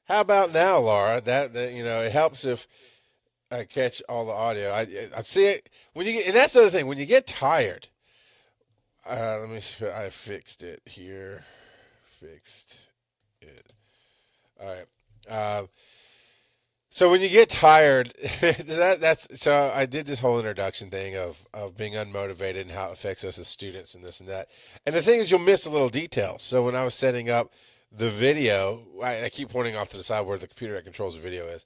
How about now, Laura? That it helps if I catch all the audio. I see it when you get, and that's the other thing. When you get tired, let me see. I fixed it here. Fixed it. All right. So when you get tired, that's so I did this whole introduction thing of being unmotivated and how it affects us as students and this and that. And the thing is, you'll miss a little detail. So when I was setting up the video, I keep pointing off to the side where the computer that controls the video is.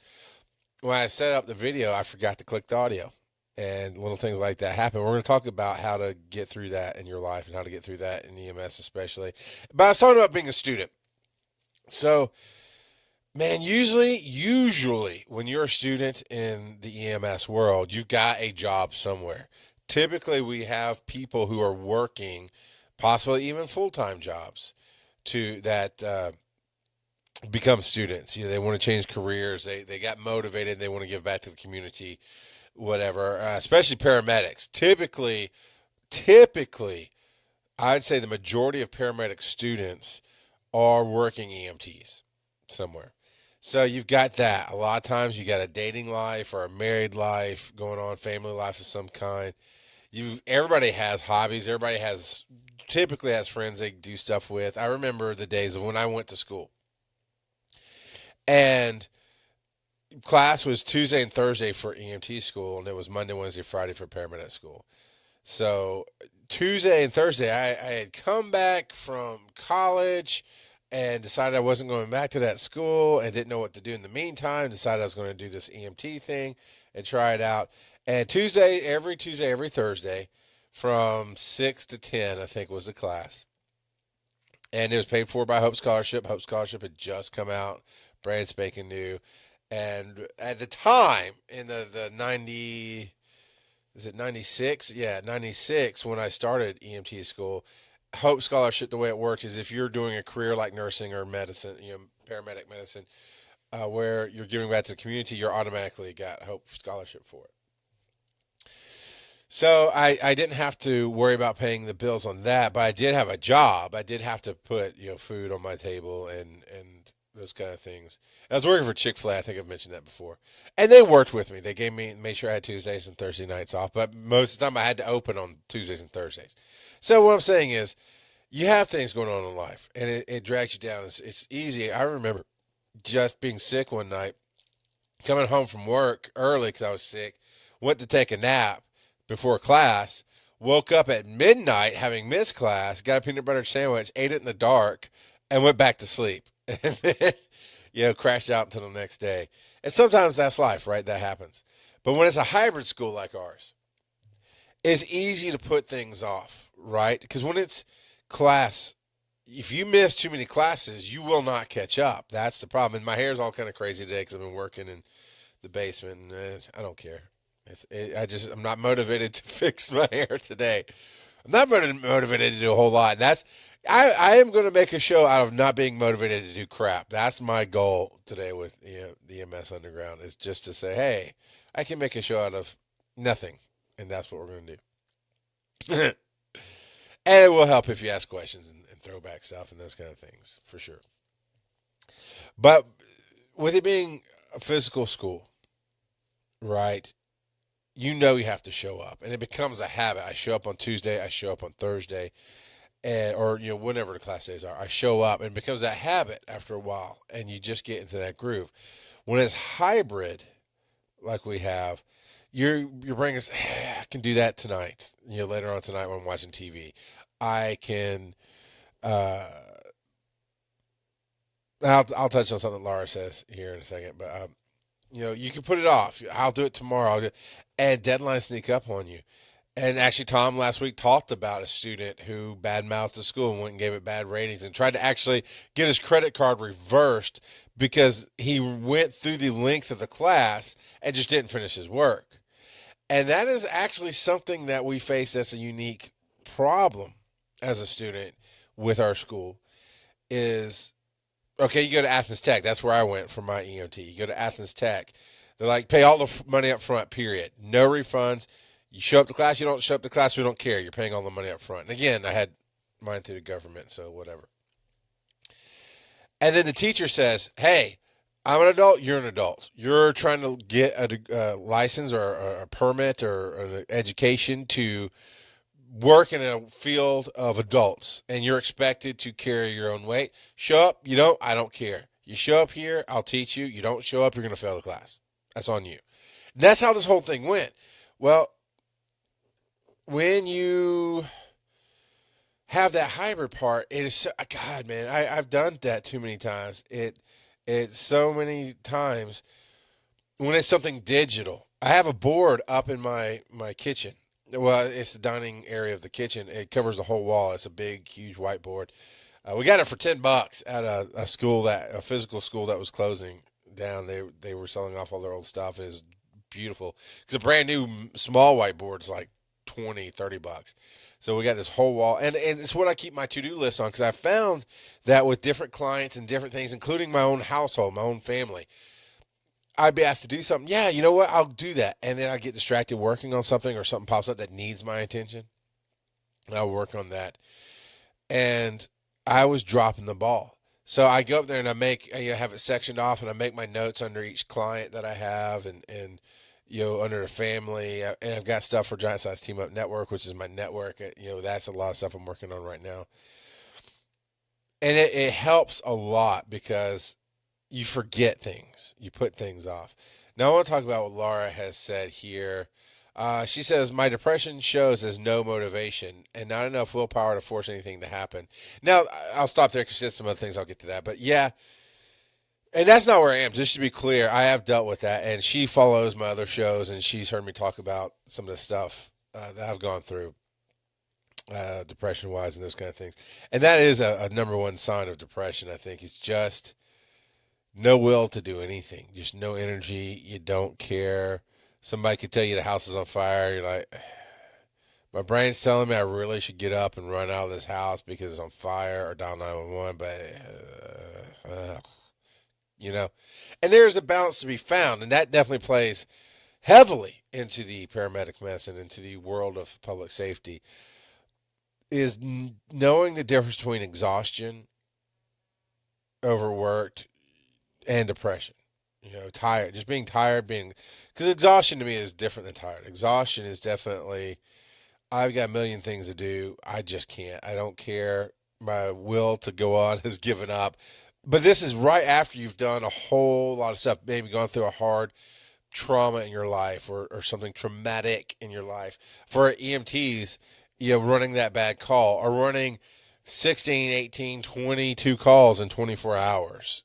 When I set up the video, I forgot to click the audio, and little things like that happen. We're going to talk about how to get through that in your life and how to get through that in EMS, especially. But I was talking about being a student. So man, usually when you're a student in the EMS world, you've got a job somewhere. Typically, we have people who are working, possibly even full-time jobs, to that become students. They want to change careers. They got motivated. They want to give back to the community, whatever. Especially paramedics. Typically, I'd say the majority of paramedic students are working EMTs somewhere. So you've got that. A lot of times you got a dating life or a married life going on, family life of some kind. Everybody has hobbies. Everybody typically has friends they do stuff with. I remember the days of when I went to school. And class was Tuesday and Thursday for EMT school, and it was Monday, Wednesday, Friday for paramedic school. So Tuesday and Thursday, I had come back from college and decided I wasn't going back to that school and didn't know what to do in the meantime. Decided I was going to do this EMT thing and try it out. And every Tuesday, every Thursday, from 6 to 10, I think was the class. And it was paid for by Hope Scholarship. Hope Scholarship had just come out, brand spanking new. And at the time, in the 90, is it 96? Yeah, 96, when I started EMT school, Hope Scholarship, the way it works is if you're doing a career like nursing or medicine, paramedic medicine, where you're giving back to the community, you're automatically got Hope Scholarship for it. So I didn't have to worry about paying the bills on that, but I did have a job. I did have to put food on my table and those kind of things. I was working for Chick-fil-A. I think I've mentioned that before, and they worked with me. They made sure I had Tuesdays and Thursday nights off, but most of the time I had to open on Tuesdays and Thursdays. So what I'm saying is, you have things going on in life, and it drags you down. It's easy. I remember just being sick one night, coming home from work early because I was sick, went to take a nap before class, woke up at midnight having missed class, got a peanut butter sandwich, ate it in the dark, and went back to sleep. And then, crashed out until the next day. And sometimes that's life, right? That happens. But when it's a hybrid school like ours, it's easy to put things off, right? Because when it's class, if you miss too many classes, you will not catch up. That's the problem. And my hair's all kind of crazy today because I've been working in the basement, and I don't care. I'm not motivated to fix my hair today. I'm not motivated to do a whole lot. And I am going to make a show out of not being motivated to do crap. That's my goal today with the EMS Underground, is just to say, hey, I can make a show out of nothing, and that's what we're going to do. And it will help if you ask questions and throwback stuff and those kind of things, for sure. But with it being a physical school, right, you have to show up, and it becomes a habit. I show up on Tuesday, I show up on Thursday, or whenever the class days are, I show up, and it becomes that habit after a while, and you just get into that groove. When it's hybrid, like we have, your brain is, I can do that tonight. Later on tonight when I'm watching TV, I can. I'll touch on something Laura says here in a second, but you can put it off. I'll do it tomorrow, and deadlines sneak up on you. And actually, Tom last week talked about a student who badmouthed the school and went and gave it bad ratings and tried to actually get his credit card reversed because he went through the length of the class and just didn't finish his work. And that is actually something that we face as a unique problem as a student with our school is, okay, you go to Athens Tech. That's where I went for my EMT. You go to Athens Tech. They're like, pay all the money up front, period. No refunds. You show up to class, you don't show up to class, we don't care. You're paying all the money up front. And again, I had mine through the government, so whatever. And then the teacher says, hey, I'm an adult. You're an adult. You're trying to get a license or a permit or an education to work in a field of adults, and you're expected to carry your own weight. Show up. You don't. I don't care. You show up here. I'll teach you. You don't show up. You're going to fail the class. That's on you. And that's how this whole thing went. Well, when you have that hybrid part, it is so, God, man. I've done that too many times. It so many times when it's something digital. I have a board up in my kitchen. Well, it's the dining area of the kitchen. It covers the whole wall. It's a big, huge whiteboard. We got it for $10 at a school a physical school that was closing down. They were selling off all their old stuff. It is beautiful. It's a brand new small whiteboard. It's like 20, $30. So we got this whole wall, and it's what I keep my to-do list on, because I found that with different clients and different things, including my own household, my own family, I'd be asked to do something. Yeah, you know what? I'll do that. And then I get distracted working on something, or something pops up that needs my attention. And I'll work on that. And I was dropping the ball. So I go up there and I have it sectioned off, and I make my notes under each client that I have, and under the family. And I've got stuff for Giant Size Team Up Network, which is my network. That's a lot of stuff I'm working on right now. And it helps a lot because you forget things. You put things off. Now I want to talk about what Laura has said here. She says, my depression shows as no motivation and not enough willpower to force anything to happen. Now, I'll stop there because there's some other things. I'll get to that. But yeah, and that's not where I am. Just to be clear, I have dealt with that. And she follows my other shows, and she's heard me talk about some of the stuff that I've gone through, depression-wise and those kind of things. And that is a number one sign of depression, I think. It's just no will to do anything. Just no energy. You don't care. Somebody could tell you the house is on fire. You're like, my brain's telling me I really should get up and run out of this house because it's on fire, or dial 911, but, And there's a balance to be found, and that definitely plays heavily into the paramedic medicine, into the world of public safety, is knowing the difference between exhaustion, overworked, and depression. Tired, just being tired, because exhaustion to me is different than tired. Exhaustion is definitely, I've got a million things to do. I just can't. I don't care. My will to go on has given up. But this is right after you've done a whole lot of stuff, maybe gone through a hard trauma in your life, or something traumatic in your life. For EMTs, running that bad call, or running 16, 18, 22 calls in 24 hours,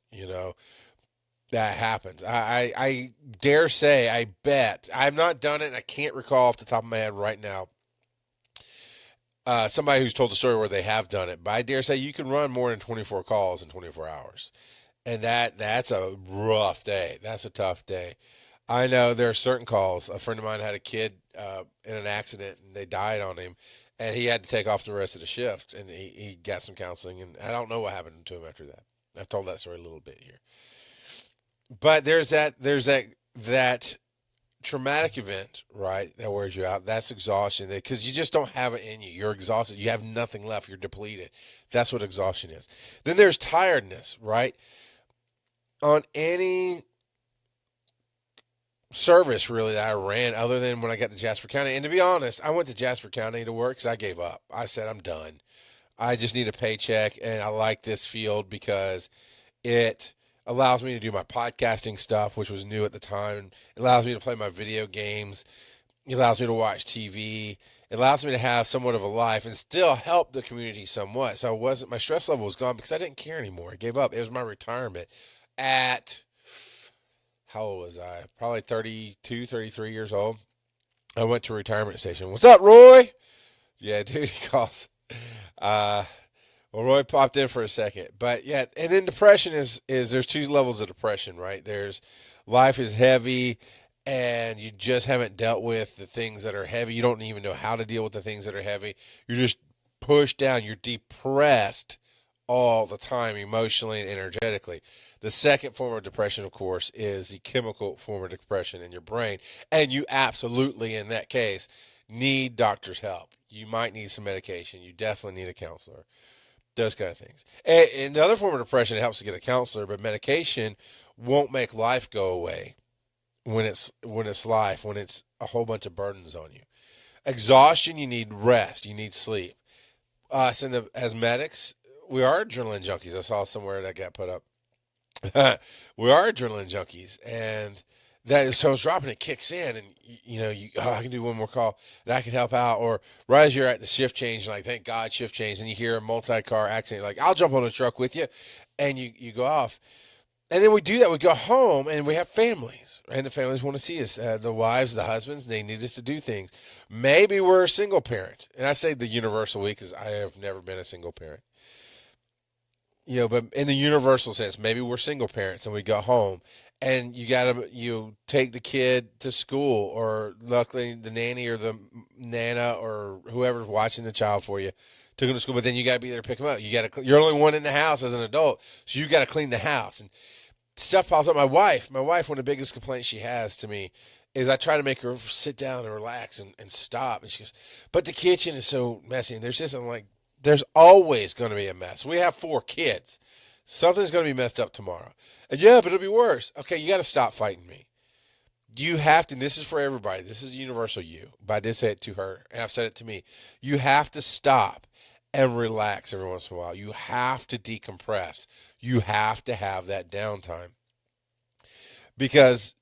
that happens. I dare say, I bet, I've not done it, and I can't recall off the top of my head right now, somebody who's told the story where they have done it, but I dare say you can run more than 24 calls in 24 hours. And that's a rough day. That's a tough day. I know there are certain calls. A friend of mine had a kid in an accident, and they died on him, and he had to take off the rest of the shift, and he got some counseling, and I don't know what happened to him after that. I've told that story a little bit here. But there's that traumatic event, right, that wears you out. That's exhaustion, because you just don't have it in you. You're exhausted. You have nothing left. You're depleted. That's what exhaustion is. Then there's tiredness, right? On any service, really, that I ran, other than when I got to Jasper County. And to be honest, I went to Jasper County to work because I gave up. I said, I'm done. I just need a paycheck, and I like this field because it allows me to do my podcasting stuff, which was new at the time. It allows me to play my video games. It allows me to watch TV. It allows me to have somewhat of a life and still help the community somewhat. So my stress level was gone because I didn't care anymore. I gave up. It was my retirement at, how old was I? Probably 32, 33 years old. I went to a retirement station. What's up, Roy? Yeah, dude, he calls. Well, Roy popped in for a second, but yeah, and then depression is there's two levels of depression, right? There's life is heavy, and you just haven't dealt with the things that are heavy. You don't even know how to deal with the things that are heavy. You're just pushed down. You're depressed all the time, emotionally and energetically. The second form of depression, of course, is the chemical form of depression in your brain, and you absolutely, in that case, need doctor's help. You might need some medication. You definitely need a counselor. Those kind of things. And the other form of depression, it helps to get a counselor, but medication won't make life go away when it's life, when it's a whole bunch of burdens on you. Exhaustion, you need rest, you need sleep. Us as medics, we are adrenaline junkies. I saw somewhere that got put up. We are adrenaline junkies, and that so it's dropping. It kicks in, and I can do one more call, and I can help out. Or right as you're at the shift change, like thank God shift change, and you hear a multi-car accident, you're like I'll jump on the truck with you, and you go off. And then we do that. We go home and we have families, and the families want to see us. The wives, the husbands, they need us to do things. Maybe we're a single parent, and I say the universal we because I have never been a single parent. But in the universal sense, maybe we're single parents and we go home, and you take the kid to school, or luckily the nanny or the nana or whoever's watching the child for you took him to school. But then you got to be there to pick him up. You're only one in the house as an adult, so you got to clean the house and stuff pops up. My wife, one of the biggest complaints she has to me is I try to make her sit down and relax and stop. And she goes, but the kitchen is so messy. And I'm like, there's always going to be a mess. We have 4 kids. Something's going to be messed up tomorrow. And yeah, but it'll be worse. Okay, you got to stop fighting me. You have to, and this is for everybody. This is universal you. But I did say it to her, and I've said it to me. You have to stop and relax every once in a while. You have to decompress. You have to have that downtime because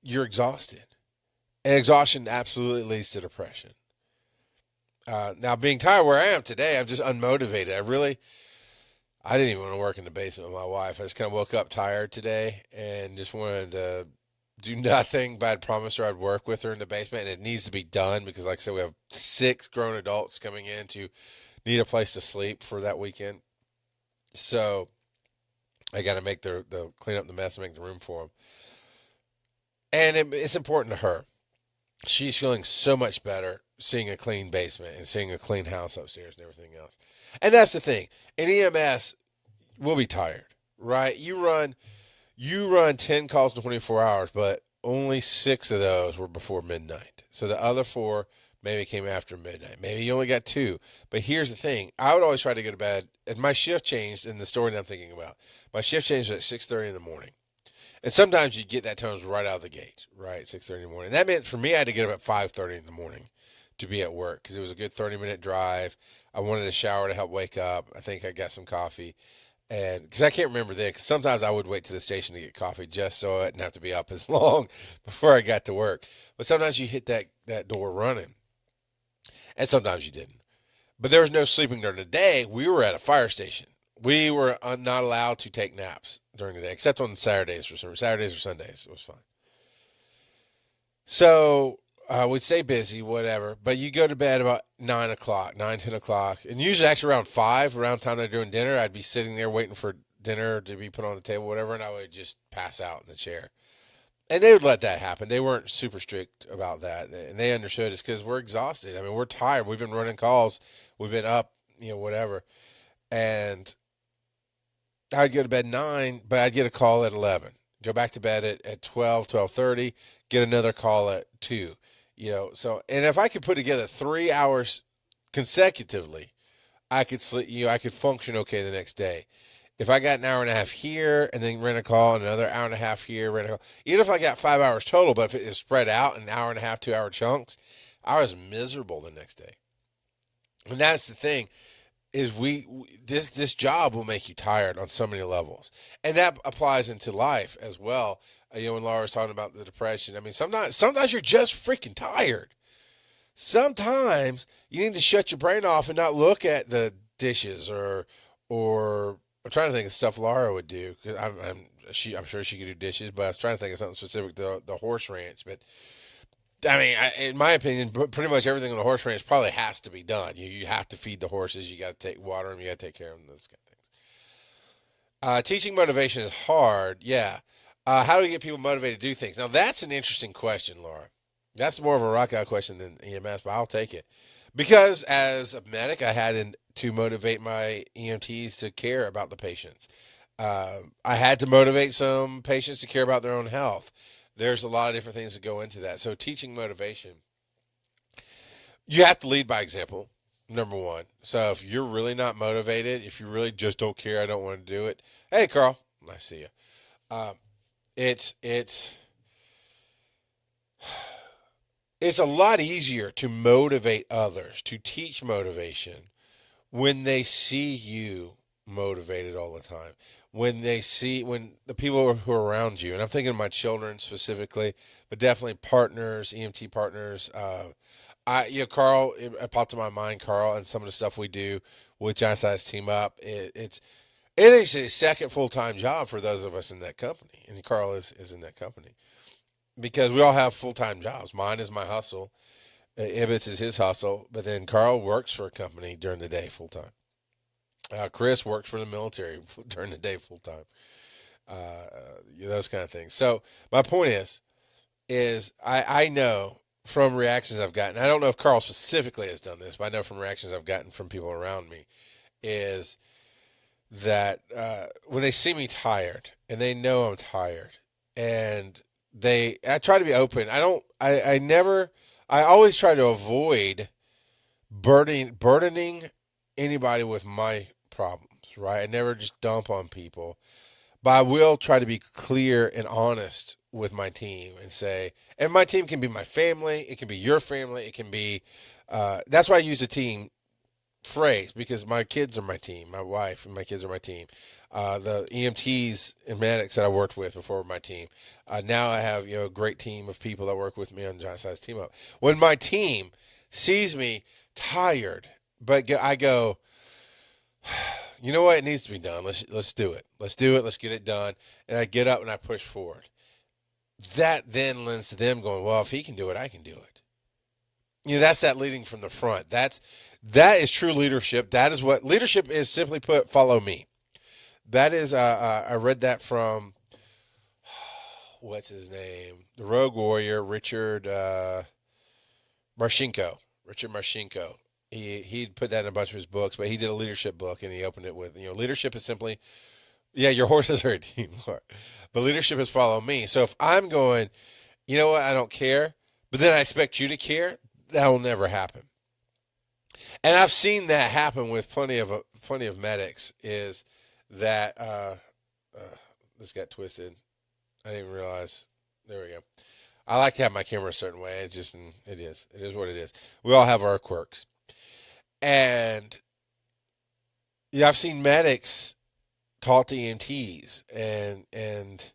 you're exhausted. And exhaustion absolutely leads to depression. Now, being tired where I am today, I'm just unmotivated. I didn't even want to work in the basement with my wife. I just kind of woke up tired today and just wanted to do nothing, but I'd promised her I'd work with her in the basement, and it needs to be done because, like I said, we have 6 grown adults coming in to need a place to sleep for that weekend. So I got to make the clean up the mess and make the room for them. And it's important to her. She's feeling so much better seeing a clean basement and seeing a clean house upstairs and everything else. And that's the thing. In EMS, we'll be tired, right? You run 10 calls in 24 hours, but only 6 of those were before midnight. So the other 4 maybe came after midnight. Maybe you only got 2. But here's the thing. I would always try to go to bed. And my shift changed in the story that I'm thinking about. My shift changed at 6:30 in the morning. And sometimes you get that tones right out of the gate, right? 6:30 in the morning. And that meant for me, I had to get up at 5:30 in the morning to be at work because it was a good 30-minute drive. I wanted a shower to help wake up. I think I got some coffee. And because I can't remember then, because sometimes I would wait to the station to get coffee just so I didn't have to be up as long before I got to work. But sometimes you hit that door running. And sometimes you didn't. But there was no sleeping during the day. We were at a fire station. We were not allowed to take naps during the day, except on Saturdays or Sundays. It was fine. So we'd stay busy, whatever. But you go to bed about 9 o'clock, 10 o'clock. And usually actually around 5, around the time they're doing dinner, I'd be sitting there waiting for dinner to be put on the table, whatever, and I would just pass out in the chair. And they would let that happen. They weren't super strict about that. And they understood it's because we're exhausted. I mean, we're tired. We've been running calls. We've been up, whatever. And I'd go to bed 9, but I'd get a call at 11. Go back to bed at 12, 12:30, get another call at 2. So, and if I could put together 3 hours consecutively, I could sleep, I could function okay the next day. If I got an hour and a half here and then rent a call and another hour and a half here, rent a call, even if I got 5 hours total, but if it is spread out in an hour and a half, 2 hour chunks, I was miserable the next day. And that's the thing is this job will make you tired on so many levels. And that applies into life as well. When Laura was talking about the depression, I mean, sometimes you're just freaking tired. Sometimes you need to shut your brain off and not look at the dishes or I'm trying to think of stuff Laura would do. Cause I'm sure she could do dishes, but I was trying to think of something specific to the horse ranch. But I mean, in my opinion, pretty much everything on the horse ranch probably has to be done. You have to feed the horses. You got to water them. You got to take care of them. Those kind of things. Teaching motivation is hard. Yeah. How do we get people motivated to do things? Now that's an interesting question, Laura. That's more of a rock out question than EMS, but I'll take it. Because as a medic, I had to motivate my EMTs to care about the patients. I had to motivate some patients to care about their own health. There's a lot of different things that go into that. So teaching motivation, you have to lead by example, number one. So if you're really not motivated, if you really just don't care, I don't want to do it. Hey, Carl, nice to see you. it's it's a lot easier to motivate others, to teach motivation when they see you motivated all the time. When the people who are around you, and I'm thinking of my children specifically, but definitely partners, EMT partners. Carl, it popped to my mind, Carl, and some of the stuff we do with Giant Size Team Up. It is a second full time job for those of us in that company, and Carl is in that company because we all have full time jobs. Mine is my hustle. Ibbot's is his hustle, but then Carl works for a company during the day full time. Chris works for the military during the day full time. Those kind of things. So my point is I know from reactions I've gotten. I don't know if Carl specifically has done this, but I know from reactions I've gotten from people around me is that when they see me tired and they know I'm tired, and I try to be open. I always try to avoid burdening anybody with my problems, right? I never just dump on people, but I will try to be clear and honest with my team and say, and my team can be my family, it can be your family, it can be, that's why I use the team phrase, because my kids are my team, my wife and my kids are my team. The EMTs and medics that I worked with before were my team. Now I have a great team of people that work with me on Giant Size Team Up. When my team sees me tired, but I go, you know what? It needs to be done. Let's do it. Let's do it. Let's get it done. And I get up and I push forward. That then lends to them going, well, if he can do it, I can do it. That's that leading from the front. That is true leadership. That is what leadership is. Simply put, follow me. That is. I read that from what's his name, the Rogue Warrior, Richard Marcinko. Richard Marcinko. He put that in a bunch of his books, but he did a leadership book, and he opened it with, leadership is simply, your horses are a team, but leadership is follow me. So if I'm going, you know what, I don't care, but then I expect you to care, that will never happen. And I've seen that happen with plenty of medics. Is that this got twisted? I didn't even realize. There we go. I like to have my camera a certain way. It is what it is. We all have our quirks. And I've seen medics talk to EMTs, and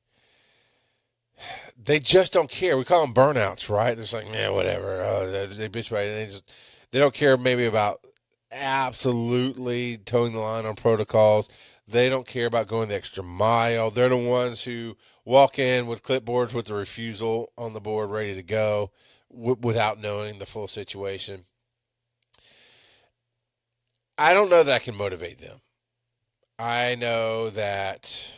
they just don't care. We call them burnouts, right? It's like, man, whatever. They bitch about it. They don't care maybe about absolutely towing the line on protocols. They don't care about going the extra mile. They're the ones who walk in with clipboards with the refusal on the board ready to go without knowing the full situation. I don't know that I can motivate them. I know that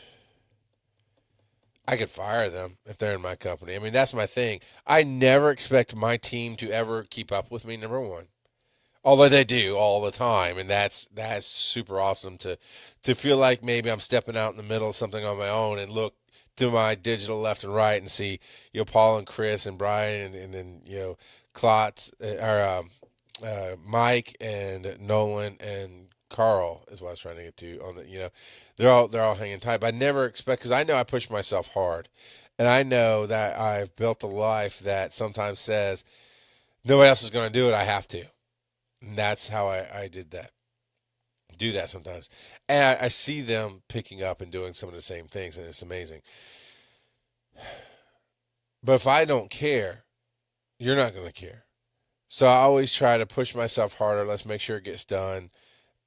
I could fire them if they're in my company. I mean, that's my thing. I never expect my team to ever keep up with me, number one. Although they do all the time, and that's super awesome to feel like maybe I'm stepping out in the middle of something on my own and look to my digital left and right and see Paul and Chris and Brian and then Klotz or Mike and Nolan and Carl is what I was trying to get to on the they're all hanging tight. But I never expect, because I know I push myself hard, and I know that I've built a life that sometimes says nobody else is going to do it. I have to. And that's how I do that sometimes. And I see them picking up and doing some of the same things, and it's amazing. But if I don't care, you're not going to care. So I always try to push myself harder. Let's make sure it gets done.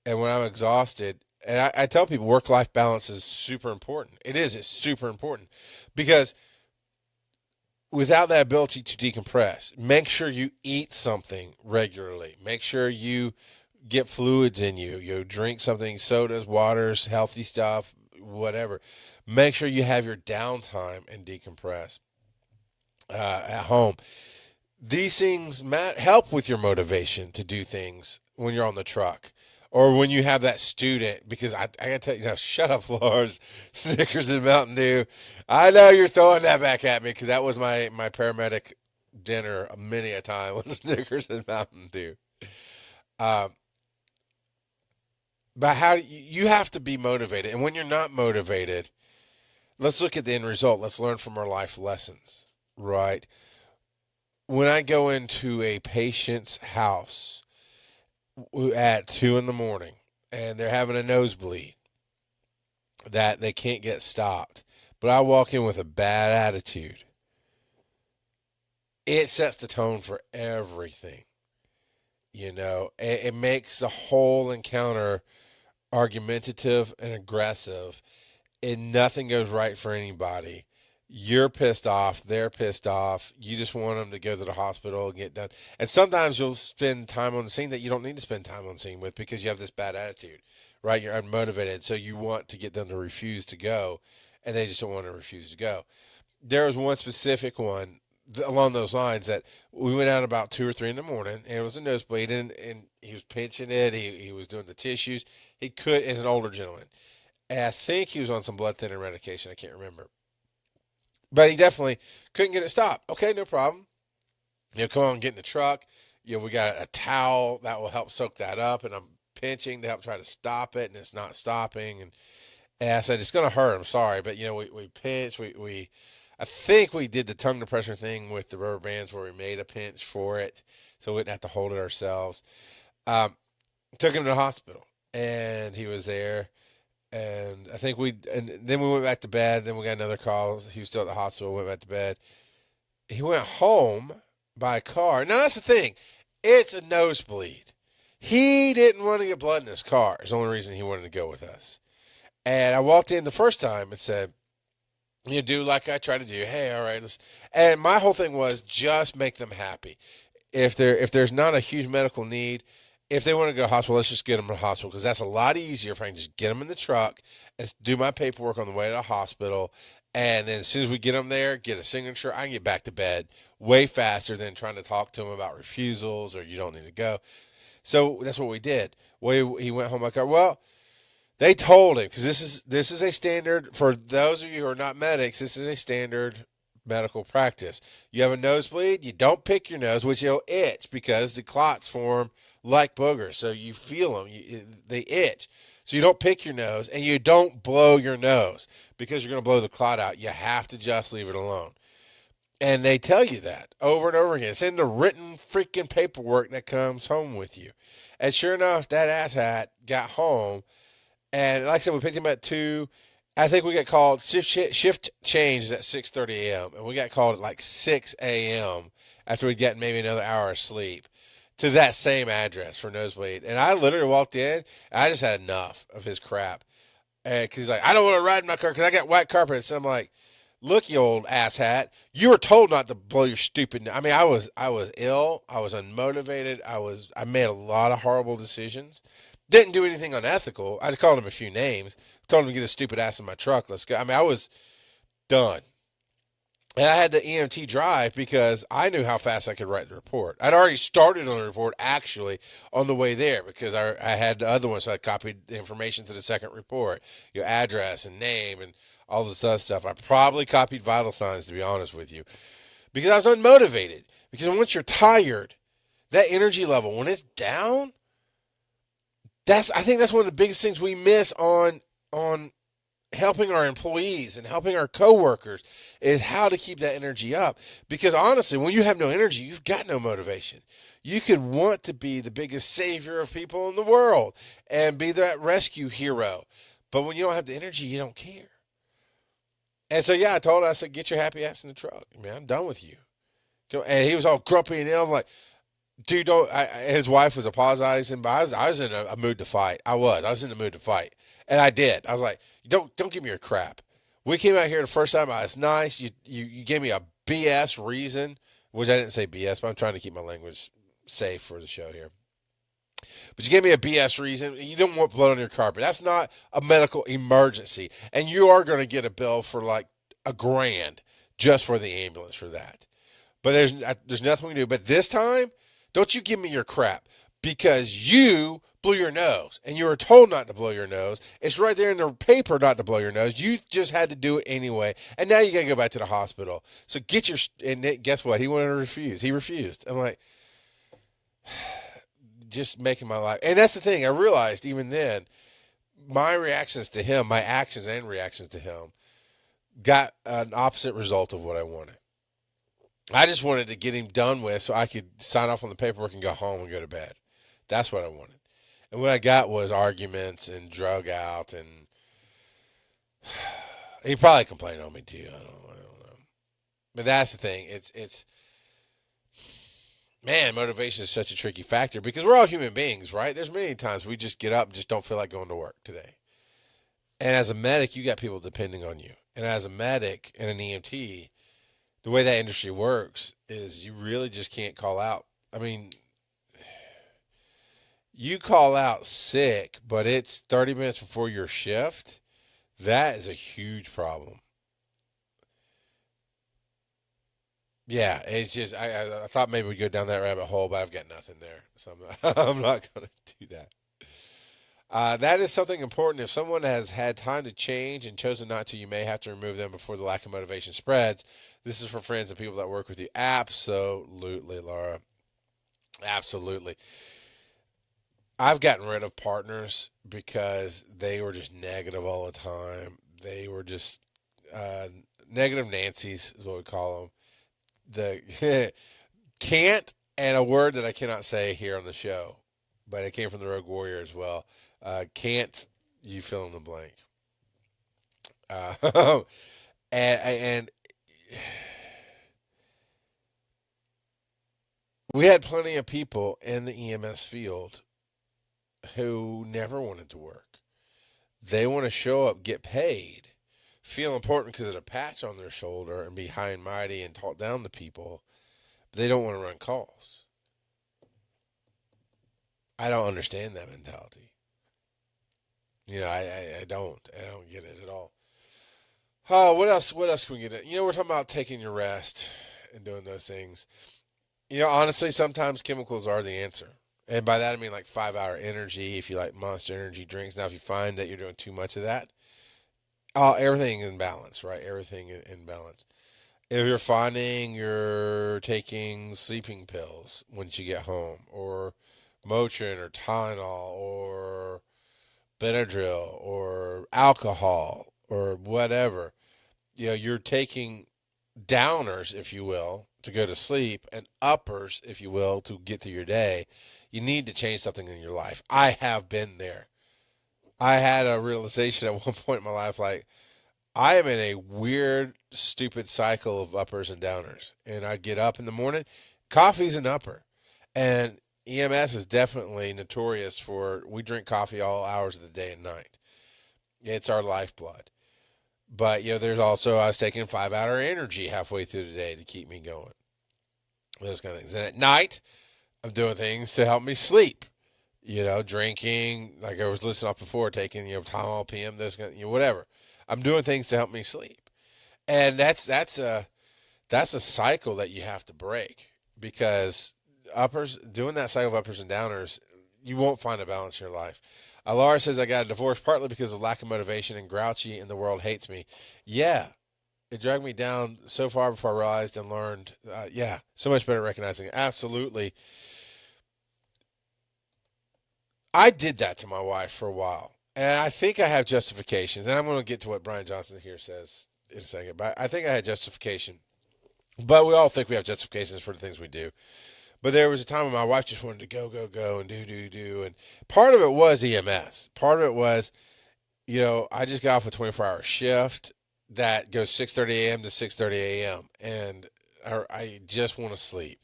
And when I'm exhausted, and I tell people work-life balance is super important. It is. It's super important. Because without that ability to decompress, make sure you eat something regularly. Make sure you get fluids in you. Drink something, sodas, waters, healthy stuff, whatever. Make sure you have your downtime and decompress at home. These things help with your motivation to do things when you're on the truck. Or when you have that student, because I got to tell you, shut up, Lars, Snickers and Mountain Dew. I know you're throwing that back at me, because that was my paramedic dinner many a time, was Snickers and Mountain Dew. But how you have to be motivated. And when you're not motivated, let's look at the end result. Let's learn from our life lessons, right? When I go into a patient's house at 2 in the morning and they're having a nosebleed that they can't get stopped, but I walk in with a bad attitude, it sets the tone for everything. It makes the whole encounter argumentative and aggressive, and nothing goes right for anybody. You're pissed off, they're pissed off. You just want them to go to the hospital and get done. And sometimes you'll spend time on the scene that you don't need to spend time on the scene with because you have this bad attitude, right? You're unmotivated, so you want to get them to refuse to go, and they just don't want to refuse to go. There was one specific one along those lines that we went out about 2 or 3 in the morning, and it was a nosebleed, and he was pinching it. He was doing the tissues. He could, as an older gentleman. And I think he was on some blood thinner medication. I can't remember. But he definitely couldn't get it stopped. Okay, no problem. Come on, get in the truck. We got a towel that will help soak that up, and I'm pinching to help try to stop it, and it's not stopping. And I said, it's going to hurt. I'm sorry. But, we pinch. I think we did the tongue depressor thing with the rubber bands where we made a pinch for it so we didn't have to hold it ourselves. Took him to the hospital, and he was there. And and then we went back to bed. Then we got another call. He was still at the hospital. Went back to bed. He went home by car. Now, that's the thing. It's a nosebleed. He didn't want to get blood in his car. It's the only reason he wanted to go with us. And I walked in the first time and said, do like I try to do. Hey, all right. And my whole thing was just make them happy. If there's not a huge medical need, if they want to go to the hospital, let's just get them to the hospital, because that's a lot easier if I can just get them in the truck and do my paperwork on the way to the hospital. And then as soon as we get them there, get a signature, I can get back to bed way faster than trying to talk to them about refusals or you don't need to go. So that's what we did. He went home by car. Well, they told him, because this is a standard, for those of you who are not medics, this is a standard medical practice. You have a nosebleed, you don't pick your nose, which it'll itch because the clots form like boogers. So you feel them, they itch. So you don't pick your nose, and you don't blow your nose because you're going to blow the clot out. You have to just leave it alone. And they tell you that over and over again. It's in the written freaking paperwork that comes home with you. And sure enough, that asshat got home. And like I said, we picked him at 2. I think we got called, shift change at 6:30 a.m. And we got called at like 6 a.m. after we'd gotten maybe another hour of sleep to that same address for nosebleed. And I literally walked in. I just had enough of his crap. Because he's like, I don't want to ride in my car because I got white carpet. So I'm like, look, you old asshat. You were told not to blow your stupid. I mean, I was ill. I was unmotivated. I made a lot of horrible decisions. Didn't do anything unethical. I just called him a few names. Told him to get his stupid ass in my truck. Let's go. I mean, I was done. And I had the EMT drive because I knew how fast I could write the report. I'd already started on the report, actually, on the way there because I had the other one, so I copied the information to the second report, your address and name and all this other stuff. I probably copied vital signs, to be honest with you, because I was unmotivated. Because once you're tired, that energy level, when it's down, I think that's one of the biggest things we miss on helping our employees and helping our coworkers is how to keep that energy up. Because honestly, when you have no energy, you've got no motivation. You could want to be the biggest savior of people in the world and be that rescue hero. But when you don't have the energy, you don't care. And so, yeah, I said, get your happy ass in the truck. Man, I'm done with you. And he was all grumpy and ill. I'm like, dude, his wife was apologizing, but I was in a mood to fight. I was in the mood to fight. And I did. I was like, don't give me your crap. We came out here the first time. I was nice. You gave me a BS reason, which I didn't say BS, but I'm trying to keep my language safe for the show here. But you gave me a BS reason. You don't want blood on your carpet. That's not a medical emergency. And you are going to get a bill for like $1,000 just for the ambulance for that. But there's nothing we can do. But this time, don't you give me your crap because you blew your nose and you were told not to blow your nose. It's right there in the paper not to blow your nose. You just had to do it anyway. And now you got to go back to the hospital. So and guess what? He wanted to refuse. He refused. I'm like, just making my life. And that's the thing. I realized even then, my actions and reactions to him got an opposite result of what I wanted. I just wanted to get him done with so I could sign off on the paperwork and go home and go to bed. That's what I wanted. And what I got was arguments and drug out, and he probably complained on me too. I don't know. But that's the thing. It's man, motivation is such a tricky factor because we're all human beings, right? There's many times we just get up and just don't feel like going to work today. And as a medic, you got people depending on you. And as a medic and an EMT, the way that industry works is you really just can't call out. I mean, you call out sick, but it's 30 minutes before your shift. That is a huge problem. Yeah, it's just I thought maybe we'd go down that rabbit hole, but I've got nothing there, so I'm not going to do that. That is something important. If someone has had time to change and chosen not to, you may have to remove them before the lack of motivation spreads. This is for friends and people that work with you. Absolutely, Laura. Absolutely. I've gotten rid of partners because they were just negative all the time. They were just uh, negative Nancy's, is what we call them. The can't, and a word that I cannot say here on the show, but it came from the Rogue Warrior as well. Can't, you fill in the blank. Uh, and we had plenty of people in the EMS field who never wanted to work. They want to show up, get paid, feel important because of a patch on their shoulder, and be high and mighty and talk down to people. But they don't want to run calls. I don't understand that mentality. I don't. I don't get it at all. Oh, what else? What else can we get at? We're talking about taking your rest and doing those things. Honestly, sometimes chemicals are the answer. And by that I mean like 5 Hour Energy, if you like Monster Energy drinks. Now, if you find that you're doing too much of that, everything in balance, right? Everything in balance. If you're finding you're taking sleeping pills once you get home, or Motrin or Tylenol or Benadryl or alcohol or whatever, you're taking downers, if you will, to go to sleep, and uppers, if you will, to get through your day. You need to change something in your life. I have been there. I had a realization at one point in my life, like, I am in a weird, stupid cycle of uppers and downers. And I'd get up in the morning, coffee's an upper. And EMS is definitely notorious for, we drink coffee all hours of the day and night. It's our lifeblood. But, there's also, I was taking 5 Hour Energy halfway through the day to keep me going. Those kind of things. And at night, I'm doing things to help me sleep. Drinking, like I was listing off before, taking, Tylenol PM, those kind of, whatever. I'm doing things to help me sleep. And that's a cycle that you have to break, because doing that cycle of uppers and downers, you won't find a balance in your life. Laura says, I got a divorce partly because of lack of motivation and grouchy, and the world hates me. Yeah, it dragged me down so far before I realized and learned. Yeah, so much better at recognizing it. Absolutely. I did that to my wife for a while. And I think I have justifications. And I'm going to get to what Brian Johnson here says in a second. But I think I had justification. But we all think we have justifications for the things we do. But there was a time when my wife just wanted to go, go, go, and do, do, do. And part of it was EMS. Part of it was, I just got off a 24-hour shift that goes 6:30 a.m. to 6:30 a.m. And I just want to sleep.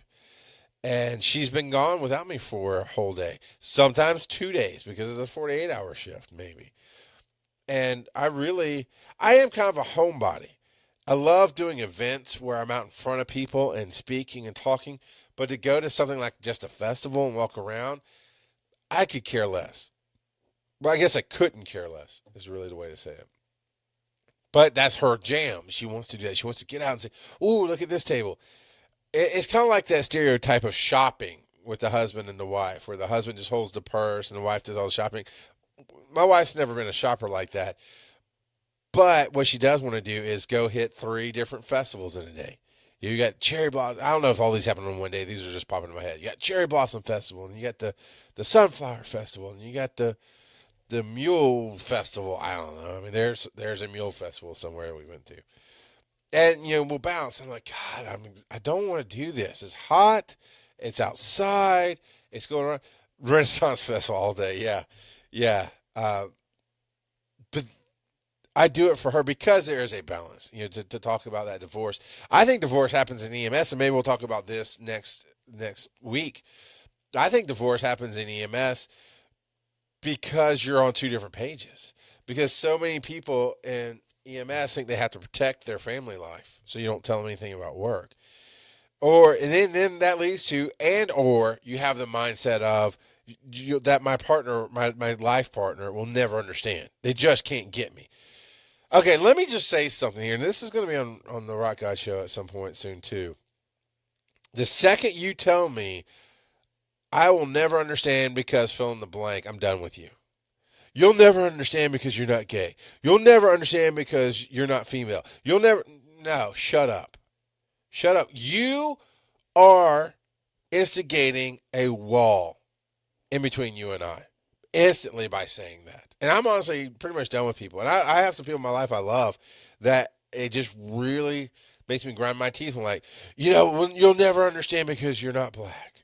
And she's been gone without me for a whole day, sometimes 2 days, because it's a 48-hour shift, maybe. And I am kind of a homebody. I love doing events where I'm out in front of people and speaking and talking, but to go to something like just a festival and walk around, I could care less. Well, I guess I couldn't care less, is really the way to say it. But that's her jam. She wants to do that. She wants to get out and say, "Ooh, look at this table." It's kind of like that stereotype of shopping with the husband and the wife, where the husband just holds the purse and the wife does all the shopping. My wife's never been a shopper like that. But what she does want to do is go hit 3 different festivals in a day. You got Cherry Blossom. I don't know if all these happen in one day. These are just popping in my head. You got Cherry Blossom Festival, and you got the Sunflower Festival, and you got the the Mule Festival. I don't know. I mean, there's a Mule Festival somewhere we went to, and we'll bounce. I'm like, God, I don't want to do this. It's hot. It's outside. It's going on. Renaissance Festival all day. Yeah, yeah. But I do it for her because there is a balance. To talk about that divorce. I think divorce happens in EMS, and maybe we'll talk about this next week. I think divorce happens in EMS because you're on two different pages. Because so many people in EMS think they have to protect their family life, so you don't tell them anything about work. And then that leads to, or you have the mindset of that my partner, my life partner, will never understand. They just can't get me. Okay, let me just say something here, and this is going to be on the Rock God Show at some point soon too. The second you tell me I will never understand because fill in the blank, I'm done with you. You'll never understand because you're not gay. You'll never understand because you're not female. No, shut up. Shut up. You are instigating a wall in between you and I instantly by saying that. And I'm honestly pretty much done with people. And I have some people in my life I love that it just really makes me grind my teeth and like, you'll never understand because you're not black.